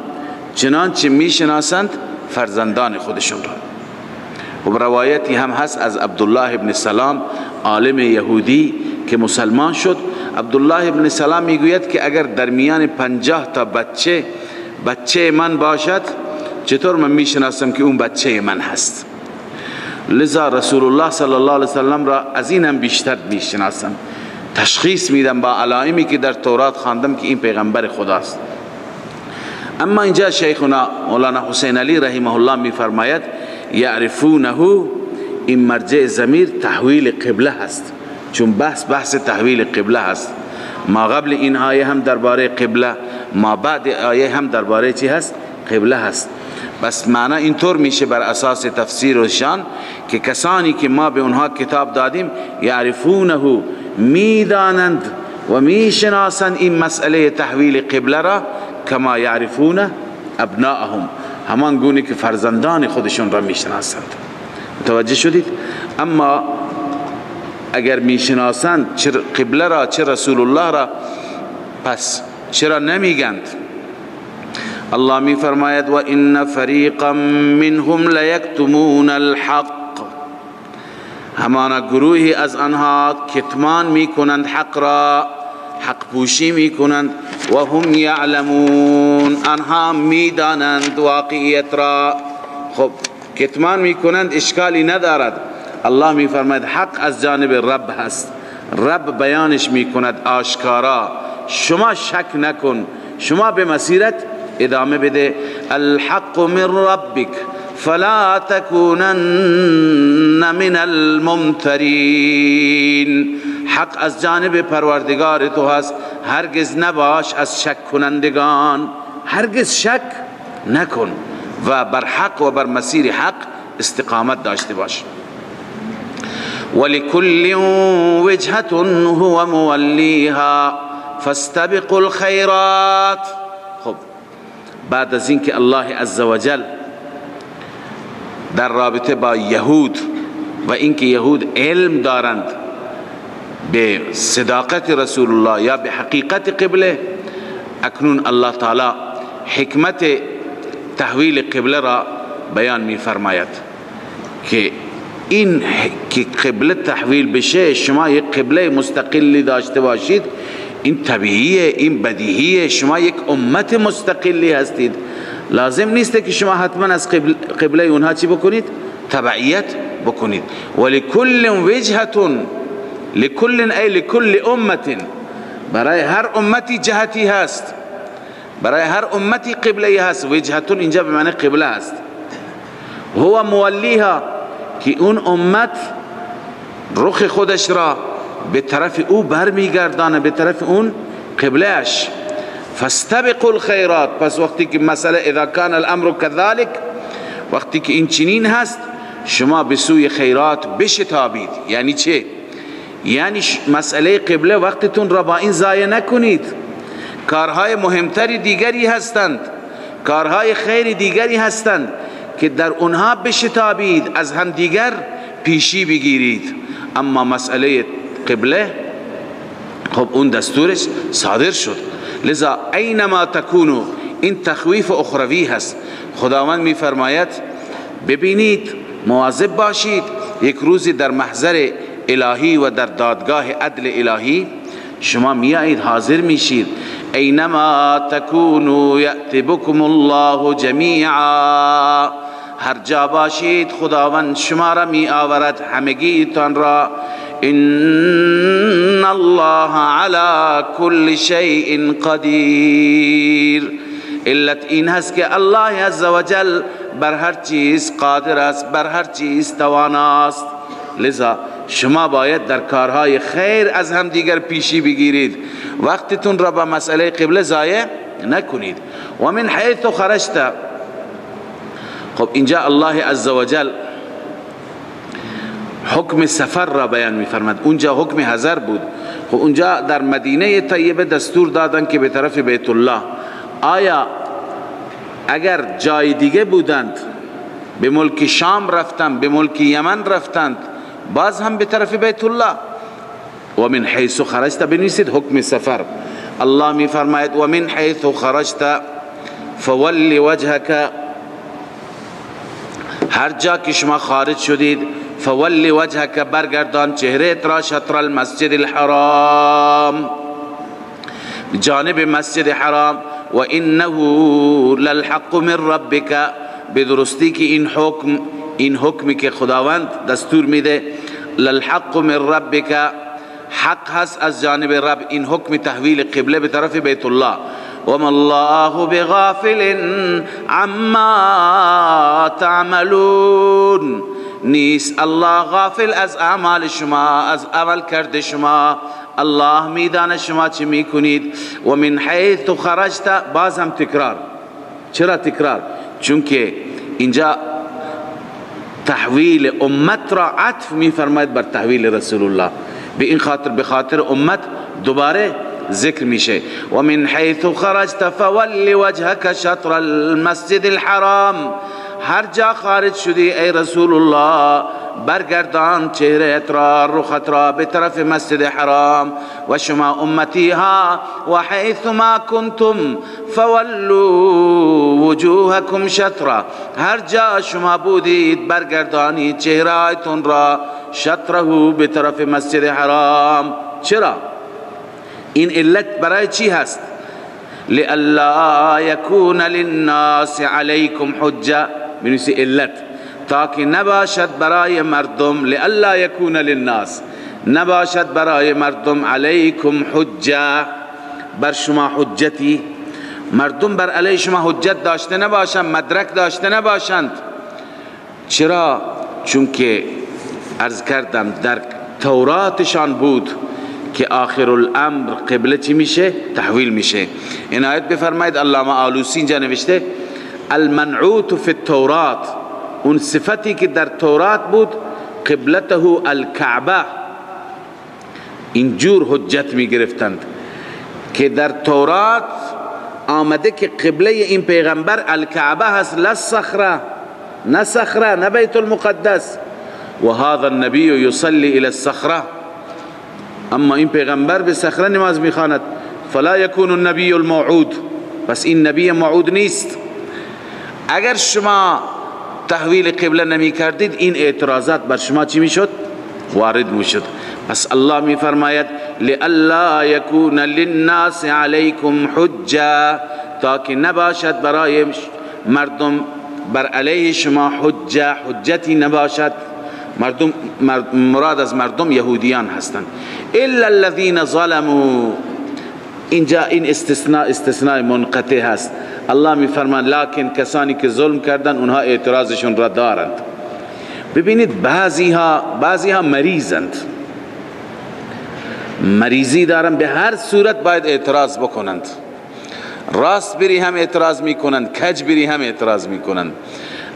چنانچه میشناسند فرزندان خودشون را. و روایتی هم هست از عبدالله ابن سلام، عالم یهودی که مسلمان شد. عبدالله ابن سلام میگوید که اگر در میان 50 تا بچه من باشد، چطور من میشناسم که اون بچه من هست؟ لذا رسول الله صلی الله علیه وسلم را از این هم بیشتر میشناسم، تشخیص میدم با علائمی که در تورات خواندم که این پیغمبر خداست. اما اینجا شیخنا مولانا حسین علی رحمه الله میفرماید یعرفونه، این مرجع ضمیر تحویل قبله هست، چون بحث تحویل قبله هست. ما قبل این آیه هم درباره قبله، ما بعد آیه هم درباره چی هست؟ قبله هست. بس معنی اینطور میشه بر اساس تفسیرشان که کسانی که ما به اونها کتاب دادیم، یعرفونه، میدانند و میشناسند این مسئله تحویل قبله را. کما یعرفون ابناءهم، همان گونه که فرزندان خودشون را میشناسند. متوجه شدید؟ اما اگر میشناسند چه قبله را چه رسول الله را، پس چرا نمیگند؟ الله میفرماید و ان فریقا منهم لیکتمون الحق، همان گروهی از آنها کتمان میکنند حق را، حق پوشی میکنند. و هم یعلمون، آنها میدانند واقعیت را. خب کتمان میکنند اشکالی ندارد. الله میفرماید حق از جانب رب هست، رب بیانش میکند آشکارا. شما شک نکن، شما به مسیرت ادامه بده. الحق من ربک فلا تکونن من الممترین، حق از جانب پروردگار تو هست، هرگز نباش از شک کنندگان، هرگز شک نکن و بر حق و بر مسیر حق استقامت داشته باش. ولكل وجهة هو مولیها فاستبقوا الخیرات. خب بعد از اینکه الله عزوجل در رابطه با یهود و اینکه یهود علم دارند به صداقت رسول الله یا به حقیقت قبله، اکنون الله تعالی حکمت تحویل قبله را بیان می فرماید که این که قبله تحویل بشه، شما یک قبله مستقلی داشته باشید، این طبیعیه، این بدیهیه. شما یک امت مستقلی هستید، لازم نیست که شما حتما از قبله اونها چی بکنید؟ تبعیت بکنید. ولکل وجهة، لکل ای لکل امت، برای هر امتی جهتی هست، برای هر امتی قبله هست. وجهتون اینجا به معنی قبله هست. هو مولیها، که اون امت رخ خودش را به طرف او برمیگردانه، به طرف اون قبلهش. فاستبقوا الخیرات، پس وقتی که مسئله اذا کان الامر كذلك، وقتی که این چنین هست، شما به سوی خیرات بشتابید. یعنی چه؟ یعنی مسئله قبله وقتتون را با این ضایع نکنید. کارهای مهمتری دیگری هستند، کارهای خیر دیگری هستند که در اونها بشتابید، از هم دیگر پیشی بگیرید. اما مسئله قبله خب اون دستورش صادر شد. لذا اینما تکونو، این تخویف اخروی هست. خداوند می فرماید ببینید، مواظب باشید، یک روزی در محضر الهی و در دادگاه عدل الهی شما میایید، حاضر میشید. اینما تکونو یأتی بکم الله جمیعا، هر جا باشید خداوند شما را می آورد، همگیتان را. ان الله علی کل شیء قدیر، علت این هست که الله عزوجل بر هر چیز قادر است، بر هر چیز تواناست. لذا شما باید در کارهای خیر از هم دیگر پیشی بگیرید، وقتتون را با مسئله قبله ضایع نکنید. و من حیث خرجت، خب اینجا الله عزوجل حکم سفر را بیان می‌فرماید. اونجا حکم حضر بود. خب اونجا در مدینه طیبه دستور دادن که به طرف بیت الله. آیا اگر جای دیگه بودند، به ملک شام رفتند، به ملک یمن رفتند، باز هم به طرف بیت الله. و من حیث خرجت بنویسید حکم سفر. الله می‌فرماید و من حیث خرجت فول وجهک، هر جا که شما خارج شدید، فول وجهک، برگردان چهرهت را، شطر المسجد الحرام، جانب مسجد حرام. و انه للحق من ربک، بدرستی که این حکمی که خداوند دستور میده، للحق من ربک، حق هست از جانب رب، این حکم تحویل قبله به طرف بیت الله. وما الله بغافل عما تعملون، نیست الله غافل از اعمال شما، از عمل کرده شما. الله میدانه شما چی میکنید. و من حیث خرجت، باز هم تکرار. چرا تکرار؟ چون که اینجا تحویل امت را عطف میفرماید بر تحویل رسول الله، به این خاطر به خاطر امت دوباره ذکر میشه. و من حیث خرجت فول وجهک شطر المسجد الحرام، هر جا خارج شدی ای رسول الله، برگردان چهرهت را، رخت را به طرف مسجد حرام. و شما امتی ها، و حیث ما کنتم فولوا وجوهکم شطرا، هر جا شما بودید برگردانی چهرهایتون را، شطره به طرف مسجد حرام. چرا؟ این علت برای چی هست؟ لئلا یکون للناس علیکم حجه، بنویسی علت، تاکه نباشد برای مردم، لئلا یکون للناس، نباشد برای مردم، علیکم حجه، بر شما حجتی، مردم بر علی شما حجت داشته نباشند، مدرک داشته نباشند. چرا؟ چون که عرض کردم در توراتشان بود که آخر الامر قبله چی میشه؟ تحویل میشه. عنایت بفرمایید، علامه آلوسی اینجا نوشته المنعوت فی التورات، اون صفتی که در تورات بود، قبلته الکعبه، اینجور حجت میگرفتند که در تورات آمده که قبله این پیغمبر الکعبه هست، لا الصخره، نه صخره، نه بیت المقدس. و هذا النبی یصلی الی الصخره، اما این پیغمبر به صخره نماز میخواند. فلا یکون النبی الموعود، پس این نبی موعود نیست. اگر شما تحویل قبله نمی کردید این اعتراضات بر شما چی میشد؟ وارد میشد. پس الله می فرماید لئلا یکون للناس علیکم حجه، تا که نباشد برای مردم بر علیه شما حجتی نباشد. مردم مراد از مردم یهودیان هستند. الا الذين ظلموا، اینجا این استثناء منقطع هست. الله می فرماید لکن کسانی که ظلم کردن اونها اعتراضشون را دارند. ببینید بعضی ها مریضند، مریضی دارن، به هر صورت باید اعتراض بکنند. راست بری هم اعتراض میکنند، کج بری هم اعتراض میکنند.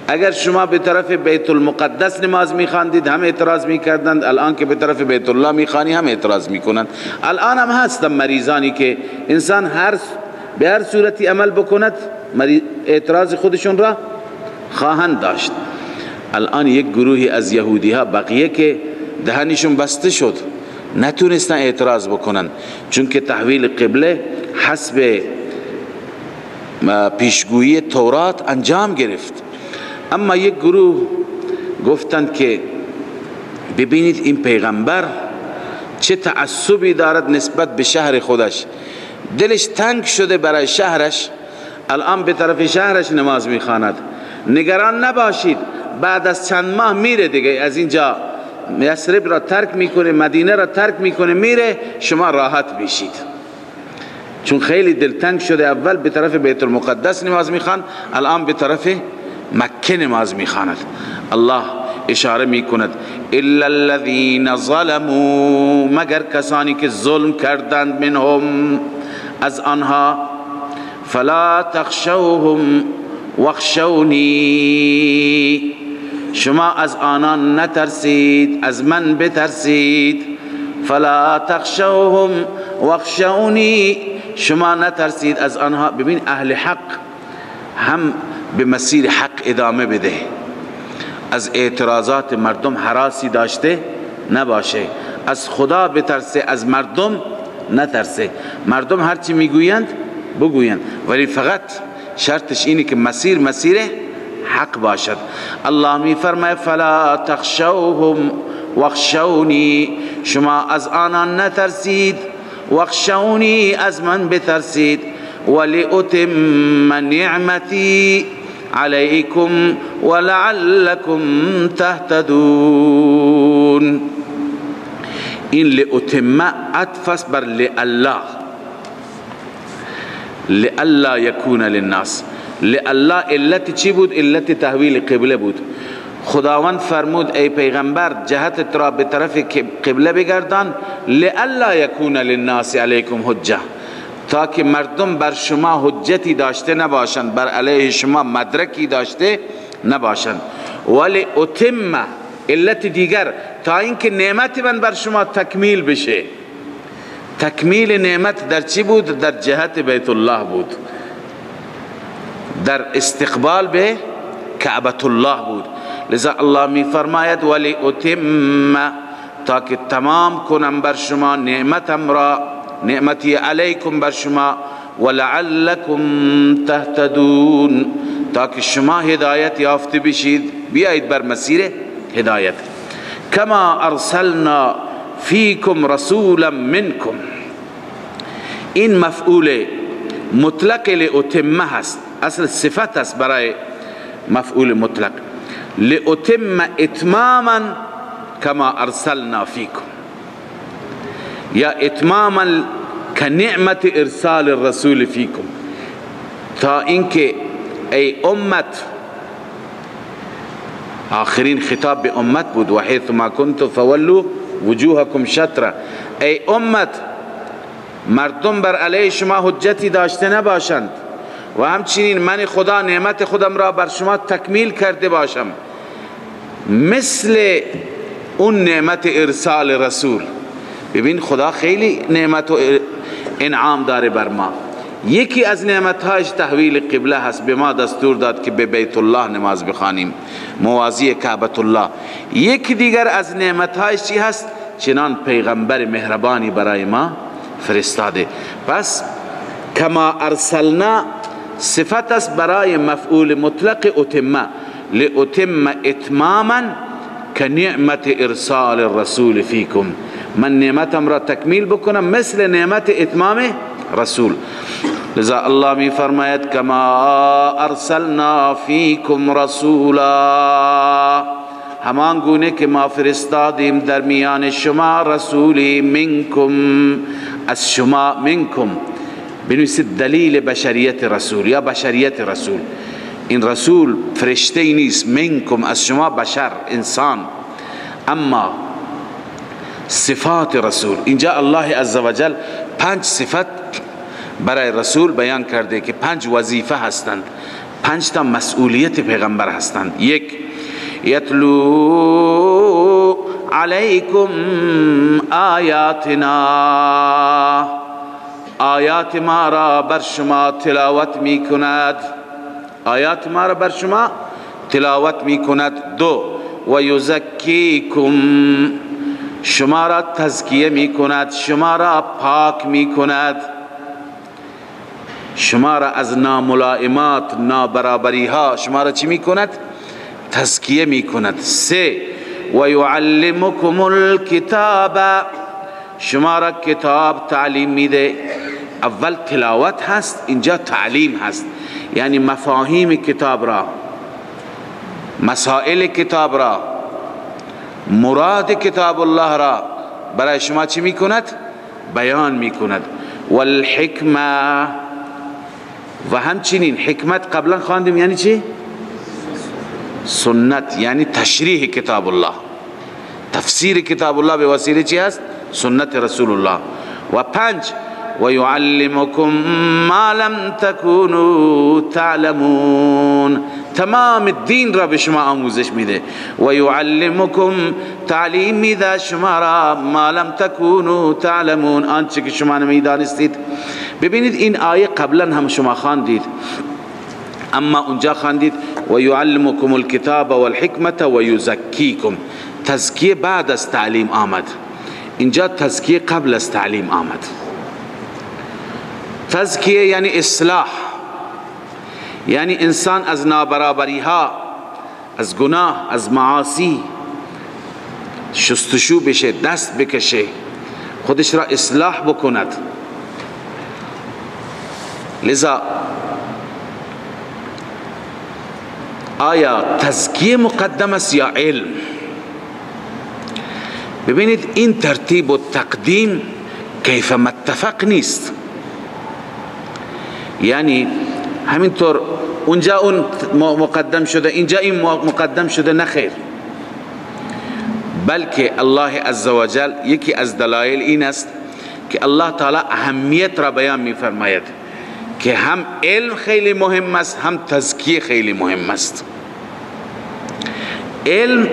اگر شما به طرف بیت المقدس نماز میخواندید هم اعتراض میکردند، الان که به طرف بیت الله میخوانی هم اعتراض میکنند. الان هم هستن مریضانی که انسان به هر صورتی عمل بکند اعتراض خودشون را خواهند داشت. الان یک گروهی از یهودی ها بقیه که دهنشون بسته شد نتونستن اعتراض بکنن، چون که تحویل قبله حسب پیشگویی تورات انجام گرفت. اما یک گروه گفتند که ببینید این پیغمبر چه تعصبی دارد نسبت به شهر خودش، دلش تنگ شده برای شهرش، الان به طرف شهرش نماز میخواند. نگران نباشید، بعد از چند ماه میره دیگه، از اینجا یثرب را ترک میکنه، مدینه را ترک میکنه، میره، شما راحت بشید. چون خیلی دلتنگ شده، اول به طرف بیت المقدس نماز میخوان، الان به طرف مکه نماز میخواند. الله اشاره میکند الا الذين ظلموا، مگر کسانی که ظلم کردند، منهم، از آنها، فلا تخشوهم واخشونی، شما از آنان نترسید، از من بترسید. فلا تخشوهم واخشونی، شما نترسید از آنها. ببین اهل حق هم به مسیر حق ادامه بده، از اعتراضات مردم هراسی داشته نباشه، از خدا بترسه، از مردم نترسه. مردم هرچی میگویند بگویند، ولی فقط شرطش اینه که مسیر حق باشد. الله می فرماید فلا تخشوهم واخشونی، شما از آنان نترسید، واخشونی، از من بترسید. ولأتم نعمتی علیکم ولعلکم تهتدون. این لأتم عطف بر لئلا یکون للناس. لئلا علت چی بود؟ علت تحویل قبله بود. خداوند فرمود ای پیغمبر جهتت را به طرف قبله بگردان، لئلا یکون للناس علیکم حجه، تا که مردم بر شما حجتی داشته نباشند، بر علیه شما مدرکی داشته نباشند. ولی اتم، علت دیگر، تا اینکه نعمت من بر شما تکمیل بشه. تکمیل نعمت در چی بود؟ در جهت بیت الله بود، در استقبال به کعبت الله بود. لذا الله می فرماید ولی اتم، تا که تمام کنم بر شما نعمتم را، نعمتی علیکم بر شما، ولعلکم تهتدون، تا که شما هدایت یافته بشید، بیایید بر مسیر هدایت. کما ارسلنا فیکم رسولا منکم، این مفعول مطلق لأتم هست، اصل صفت است برای مفعول مطلق. لأتم اتماما کما ارسلنا فیکم، یا اتماما کنعمت ارسال الرسول فیکم، تا اینکه ای امت، آخرین خطاب به امت بود، و حیث ما کنتم فولوا وجوهکم شطره، ای امت مردم بر علیه شما حجتی داشته نباشند و همچنین من خدا نعمت خودم را بر شما تکمیل کرده باشم، مثل اون نعمت ارسال رسول. ببین خدا خیلی نعمت و انعام داره بر ما. یکی از نعمتهایش تحویل قبله هست. به ما دستور داد که به بیت الله نماز بخوانیم موازی کعبه الله. یکی دیگر از نعمتهایش چی هست؟ چنان پیغمبر مهربانی برای ما فرستاده. پس کما ارسلنا صفت است برای مفعول مطلق اتمه، لاتم اتماما کنعمت ارسال الرسول فیکم، من نعمتم را تکمیل بکنم مثل نعمت اتمام رسول. لذا الله می فرماید کما ارسلنا فیکم رسولا، همان گونه که ما فرستادیم در میان شما رسولی منکم، از شما، منکم بنویسید دلیل بشریت رسول یا بشریت رسول. این رسول فرشته ای نیست، منکم از شما بشر انسان. اما صفات رسول، اینجا الله عزوجل 5 صفت برای رسول بیان کرده که 5 وظیفه هستند، 5 تا مسئولیت پیغمبر هستند. 1 یتلو علیکم آیاتنا، آیات ما را بر شما تلاوت می کند، آیات ما را بر شما تلاوت می کند. 2 و یزکیکم، شما را تزکیه می کند، شما را پاک می کند، شما را از ناملائمات، نابرابری ها شما را چی می کند؟ تزکیه می کند. 3 و یعلمکم الکتاب، شما را کتاب تعلیم میده. اول تلاوت هست، اینجا تعلیم هست، یعنی مفاهیم کتاب را، مسائل کتاب را، مراد کتاب الله را برای شما چی می کند؟ بیان می کند. والحکمه، و همچنین حکمت قبلا خواندیم یعنی چی؟ سنت، یعنی تشریح کتاب الله، تفسیر کتاب الله به وسیله چی هست؟ سنت رسول الله. و 5 و یعلمکم ما لم تکونوا تعلمون، تمام دین را به شما آموزش میده. و یعلمکم، تعلیم میده شما را، ما لم تکونوا تعلمون، آنچه که شما نمیدانستید. ببینید این آیه قبلا هم شما خواندید، اما اونجا خواندید و یعلمکم الکتاب والحکمت و یزکیکم، تزکیه بعد از تعلیم آمد، اینجا تزکیه قبل از تعلیم آمد. تزکیه یعنی اصلاح، یعنی انسان از نابرابری ها، از گناه، از معاصی شستشو بشه، دست بکشه، خودش را اصلاح بکند. لذا آیا تزکیه مقدم است یا علم؟ ببینید این ترتیب و تقدیم کیف متفق نیست، یعنی همینطور اونجا اون مقدم شده اینجا این مقدم شده، نخیر. بلکه الله عزوجل یکی از دلایل این است که الله تعالی اهمیت را بیان می‌فرماید که هم علم خیلی مهم است، هم تزکیه خیلی مهم است. علم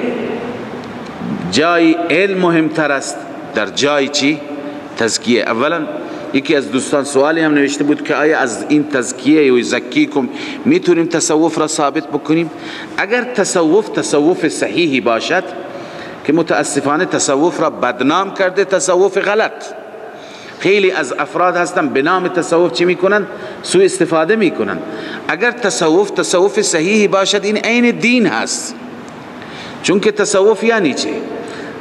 جای علم مهمتر است در جای چی؟ تزکیه. اولا یکی از دوستان سوالی هم نوشته بود که آیا از این تزکیه و یزکیکم میتونیم تصوف را ثابت بکنیم؟ اگر تصوف صحیحی باشد، که متاسفانه تصوف را بدنام کرده، تصوف غلط. خیلی از افراد هستن به نام تصوف چی میکنن؟ سوء استفاده میکنن. اگر تصوف صحیحی باشد، این عین دین هست. چون که تصوف یعنی چه؟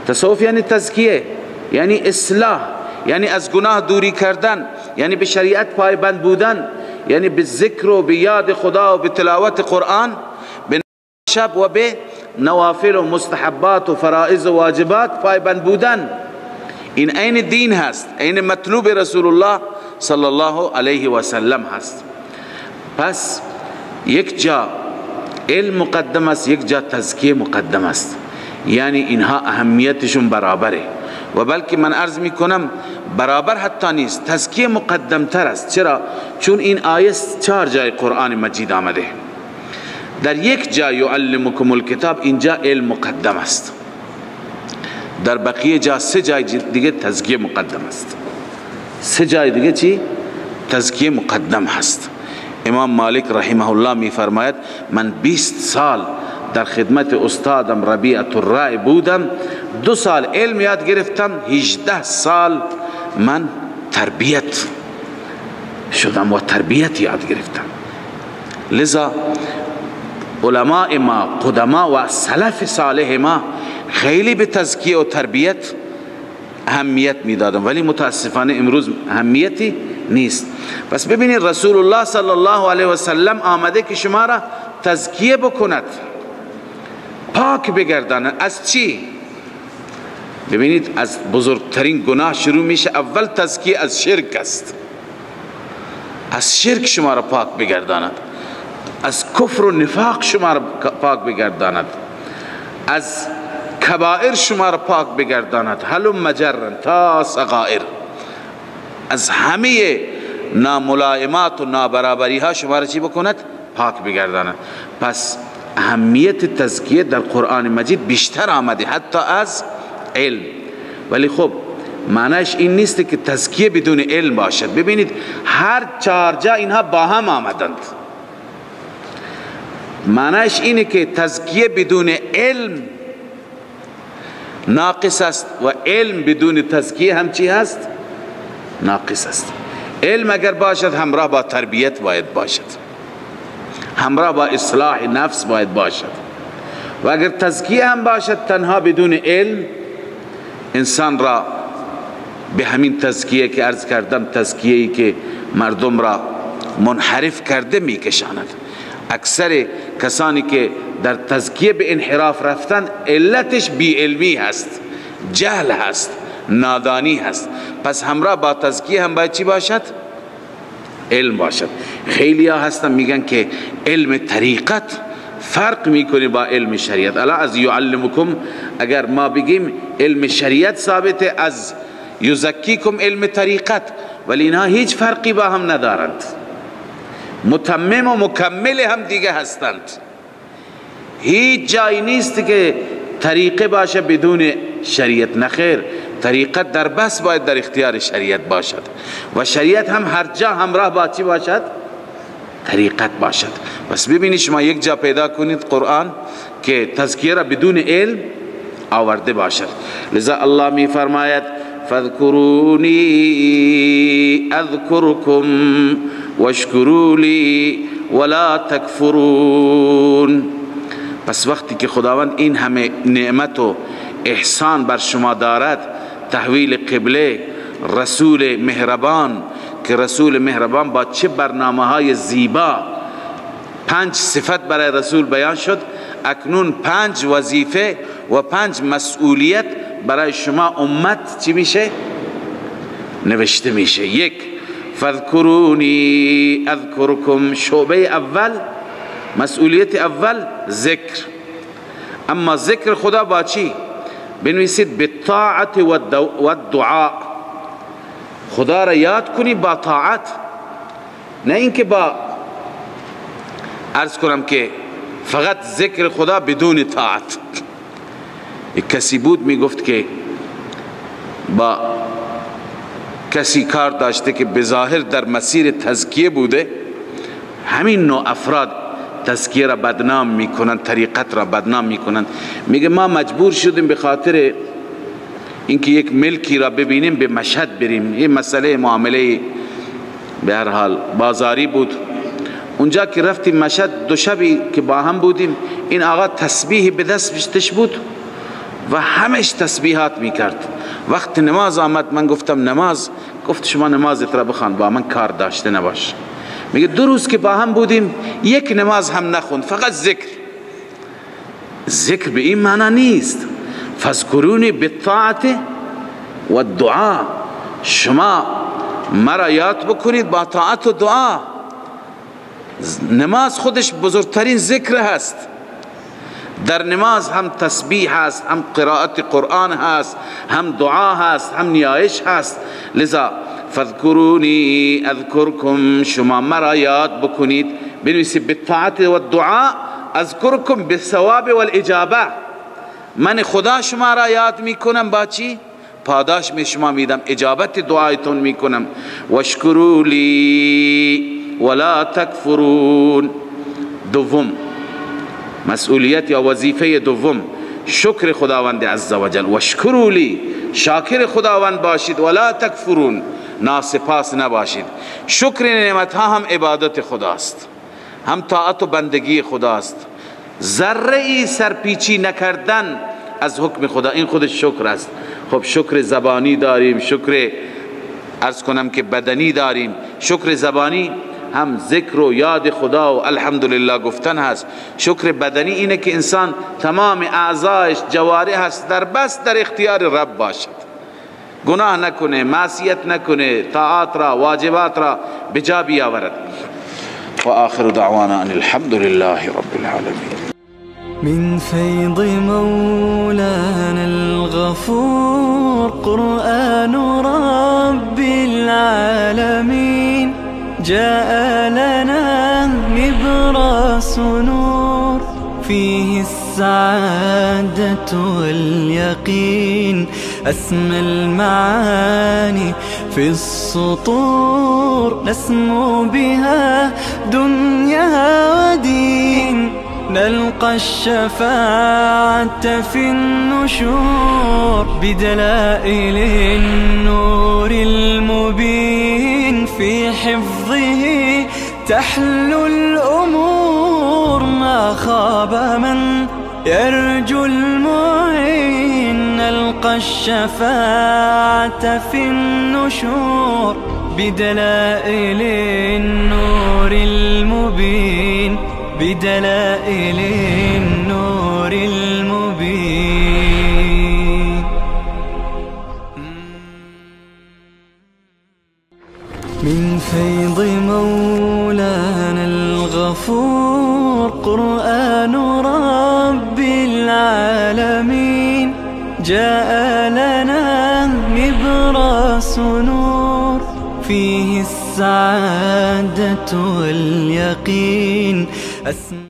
تصوف یعنی تزکیه، یعنی اصلاح، یعنی از گناه دوری کردن، یعنی به شریعت پایبند بودن، یعنی به ذکر و به یاد خدا و به تلاوت قرآن، به شب و به نوافل و مستحبات و فرائض و واجبات پایبند بودن. این عین دین هست، عین مطلوب رسول الله صلی الله علیه و سلم هست. پس یک جا علم مقدم است، یک جا تزکیه مقدم است، یعنی اینها اهمیتشون برابره. و بلکه من عرض می کنم برابر حتی نیست، تزکیه مقدم تر است. چرا؟ چون این آیه 4 جای قرآن مجید آمده، در یک جا یعلمکم الکتاب، اینجا علم مقدم است، در بقیه جا 3 جای دیگه تزکیه مقدم است. 3 جای دیگه چی؟ تزکیه مقدم هست. امام مالک رحمه الله می فرماید من 20 سال در خدمت استادم ربیعة الرأی بودم، 2 سال علم یاد گرفتم، 18 سال من تربیت شدم و تربیت یاد گرفتم. لذا علماء ما، قدما و سلف صالح ما خیلی به تزکیه و تربیت اهمیت میدادن، ولی متاسفانه امروز اهمیتی نیست. پس ببینید رسول الله صلی الله علیه و سلم آمده که شما را تزکیه بکند، پاک بگرداند. از چی؟ ببینید از بزرگترین گناه شروع میشه. اول تزکیه از شرک است، از شرک شما را پاک بگرداند، از کفر و نفاق شما را پاک بگرداند، از کبائر شما را پاک بگرداند، هلم مجرا تا صغائر، از همه ناملائمات و نابرابری ها شما را چی بکند؟ پاک بگرداند. پس اهمیت تزکیه در قرآن مجید بیشتر آمده حتی از علم. ولی خب معنیش این نیست که تزکیه بدون علم باشد. ببینید هر 4 جا اینها با هم آمدند. معنیش اینه که تزکیه بدون علم ناقص است و علم بدون تزکیه هم چی هست؟ ناقص است. علم اگر باشد همراه با تربیت باید باشد، همراه با اصلاح نفس باید باشد. و اگر تزکیه هم باشد تنها بدون علم انسان را به همین تزکیه که عرض کردم، تزکیه‌ای که مردم را منحرف کرده میکشاند. اکثر کسانی که در تزکیه به انحراف رفتن علتش بی علمی هست، جهل هست، نادانی هست. پس همراه با تزکیه هم باید چی باشد؟ علم باشد. خیلی ها هستن میگن که علم طریقت فرق میکنه با علم شریعت. الا از یعلمکم، اگر ما بگیم علم شریعت ثابته، از یزکیکم علم طریقت، ولی اینها هیچ فرقی با هم ندارند، متمم و مکمل هم دیگه هستند. هیچ جایی نیست که طریقه باشه بدون شریعت، نخیر. طریقت در بس باید در اختیار شریعت باشد و شریعت هم هر جا همراه با چی باشد؟ طریقت باشد. بس ببینید شما یک جا پیدا کنید قرآن که تزکیه را بدون علم آورده باشد. لذا الله می فرماید فاذکرونی اذکرکم واشکروا لی ولا تکفرون. پس وقتی که خداوند این همه نعمت و احسان بر شما دارد، تحویل قبله، رسول مهربان، که رسول مهربان با چه برنامه‌های زیبا 5 صفت برای رسول بیان شد، اکنون 5 وظیفه و 5 مسئولیت برای شما امت چی میشه؟ نوشته میشه. 1 فاذکرونی اذکرکم، شعبه اول، مسئولیت اول ذکر. اما ذکر خدا با چی؟ بنویسید بالطاعت و الدعاء. خدا را یاد کنی با طاعت، نه اینکه با عرض کنم که فقط ذکر خدا بدون طاعت. یک کسی بود میگفت که با کسی کار داشته که بظاهر در مسیر تزکیه بوده، همین نوع افراد تزکیه را بدنام میکنن، طریقت را بدنام میکنن. میگه ما مجبور شدیم به خاطر اینکه یک ملکی را ببینیم به مشهد بریم. یه مسئله معامله به هر حال بازاری بود. اونجا که رفتیم مشهد، 2 شبی که با هم بودیم، این آقا تسبیح به دستش بود و همش تسبیحات میکرد. وقت نماز آمد من گفتم نماز، گفت شما نمازت را بخوان، با من کار داشته نباش. میگه 2 روز که با هم بودیم یک نماز هم نخوند، فقط ذکر. ذکر به این معنی نیست. فاذکرونی بالطاعت و الدعاء، شما مرا یاد بکنید با طاعت و دعا. نماز خودش بزرگترین ذکر هست. در نماز هم تسبیح هست، هم قرائت قرآن هست، هم دعا هست، هم نیایش هست. لذا فاذکرونی اذکرکم، شما مرا یاد بکنید، بنویسید بالطاعت و الدعاء، اذکرکم بالثواب والاجابه. من خدا شما را یاد میکنم با چی؟ پاداش می شما میدم، اجابت دعایتون میکنم. واشکروا لی ولا تکفرون. دوم مسئولیت یا وظیفه دوم شکر خداوند عزوجل. واشکروا لی، شاکر خداوند باشید، ولا تکفرون، ناسپاس نباشید. شکر نعمت ها هم عبادت خداست، هم طاعت و بندگی خداست. ذره ای سرپیچی نکردن از حکم خدا، این خودش شکر است. خب شکر زبانی داریم، شکر عرض کنم که بدنی داریم. شکر زبانی هم ذکر و یاد خدا و الحمدلله گفتن هست. شکر بدنی اینه که انسان تمام اعضایش جوارح هست در اختیار رب باشد، گناه نکنه، معصیت نکنه، طاعات را واجبات را بجا بیاورد. و آخر دعوانا ان الحمد لله رب العالمين. من فيض مولانا الغفور قرآن رب العالمين جاء لنا نبراس نور فيه السعادة واليقين أسمى المعاني في السطور نسمو بها دنيا ودين نلقى الشفاعة في النشور بدلائل النور المبين في حفظه تحلو الأمور ما خاب من يرجو المعين نلقى الشفاعة في النشور بدلائل النور المبين بدلائل النور المبين. من فيض مولانا الغفور قرآن رب العالمين جاء لنا نبراس نور فيه السعادة واليقين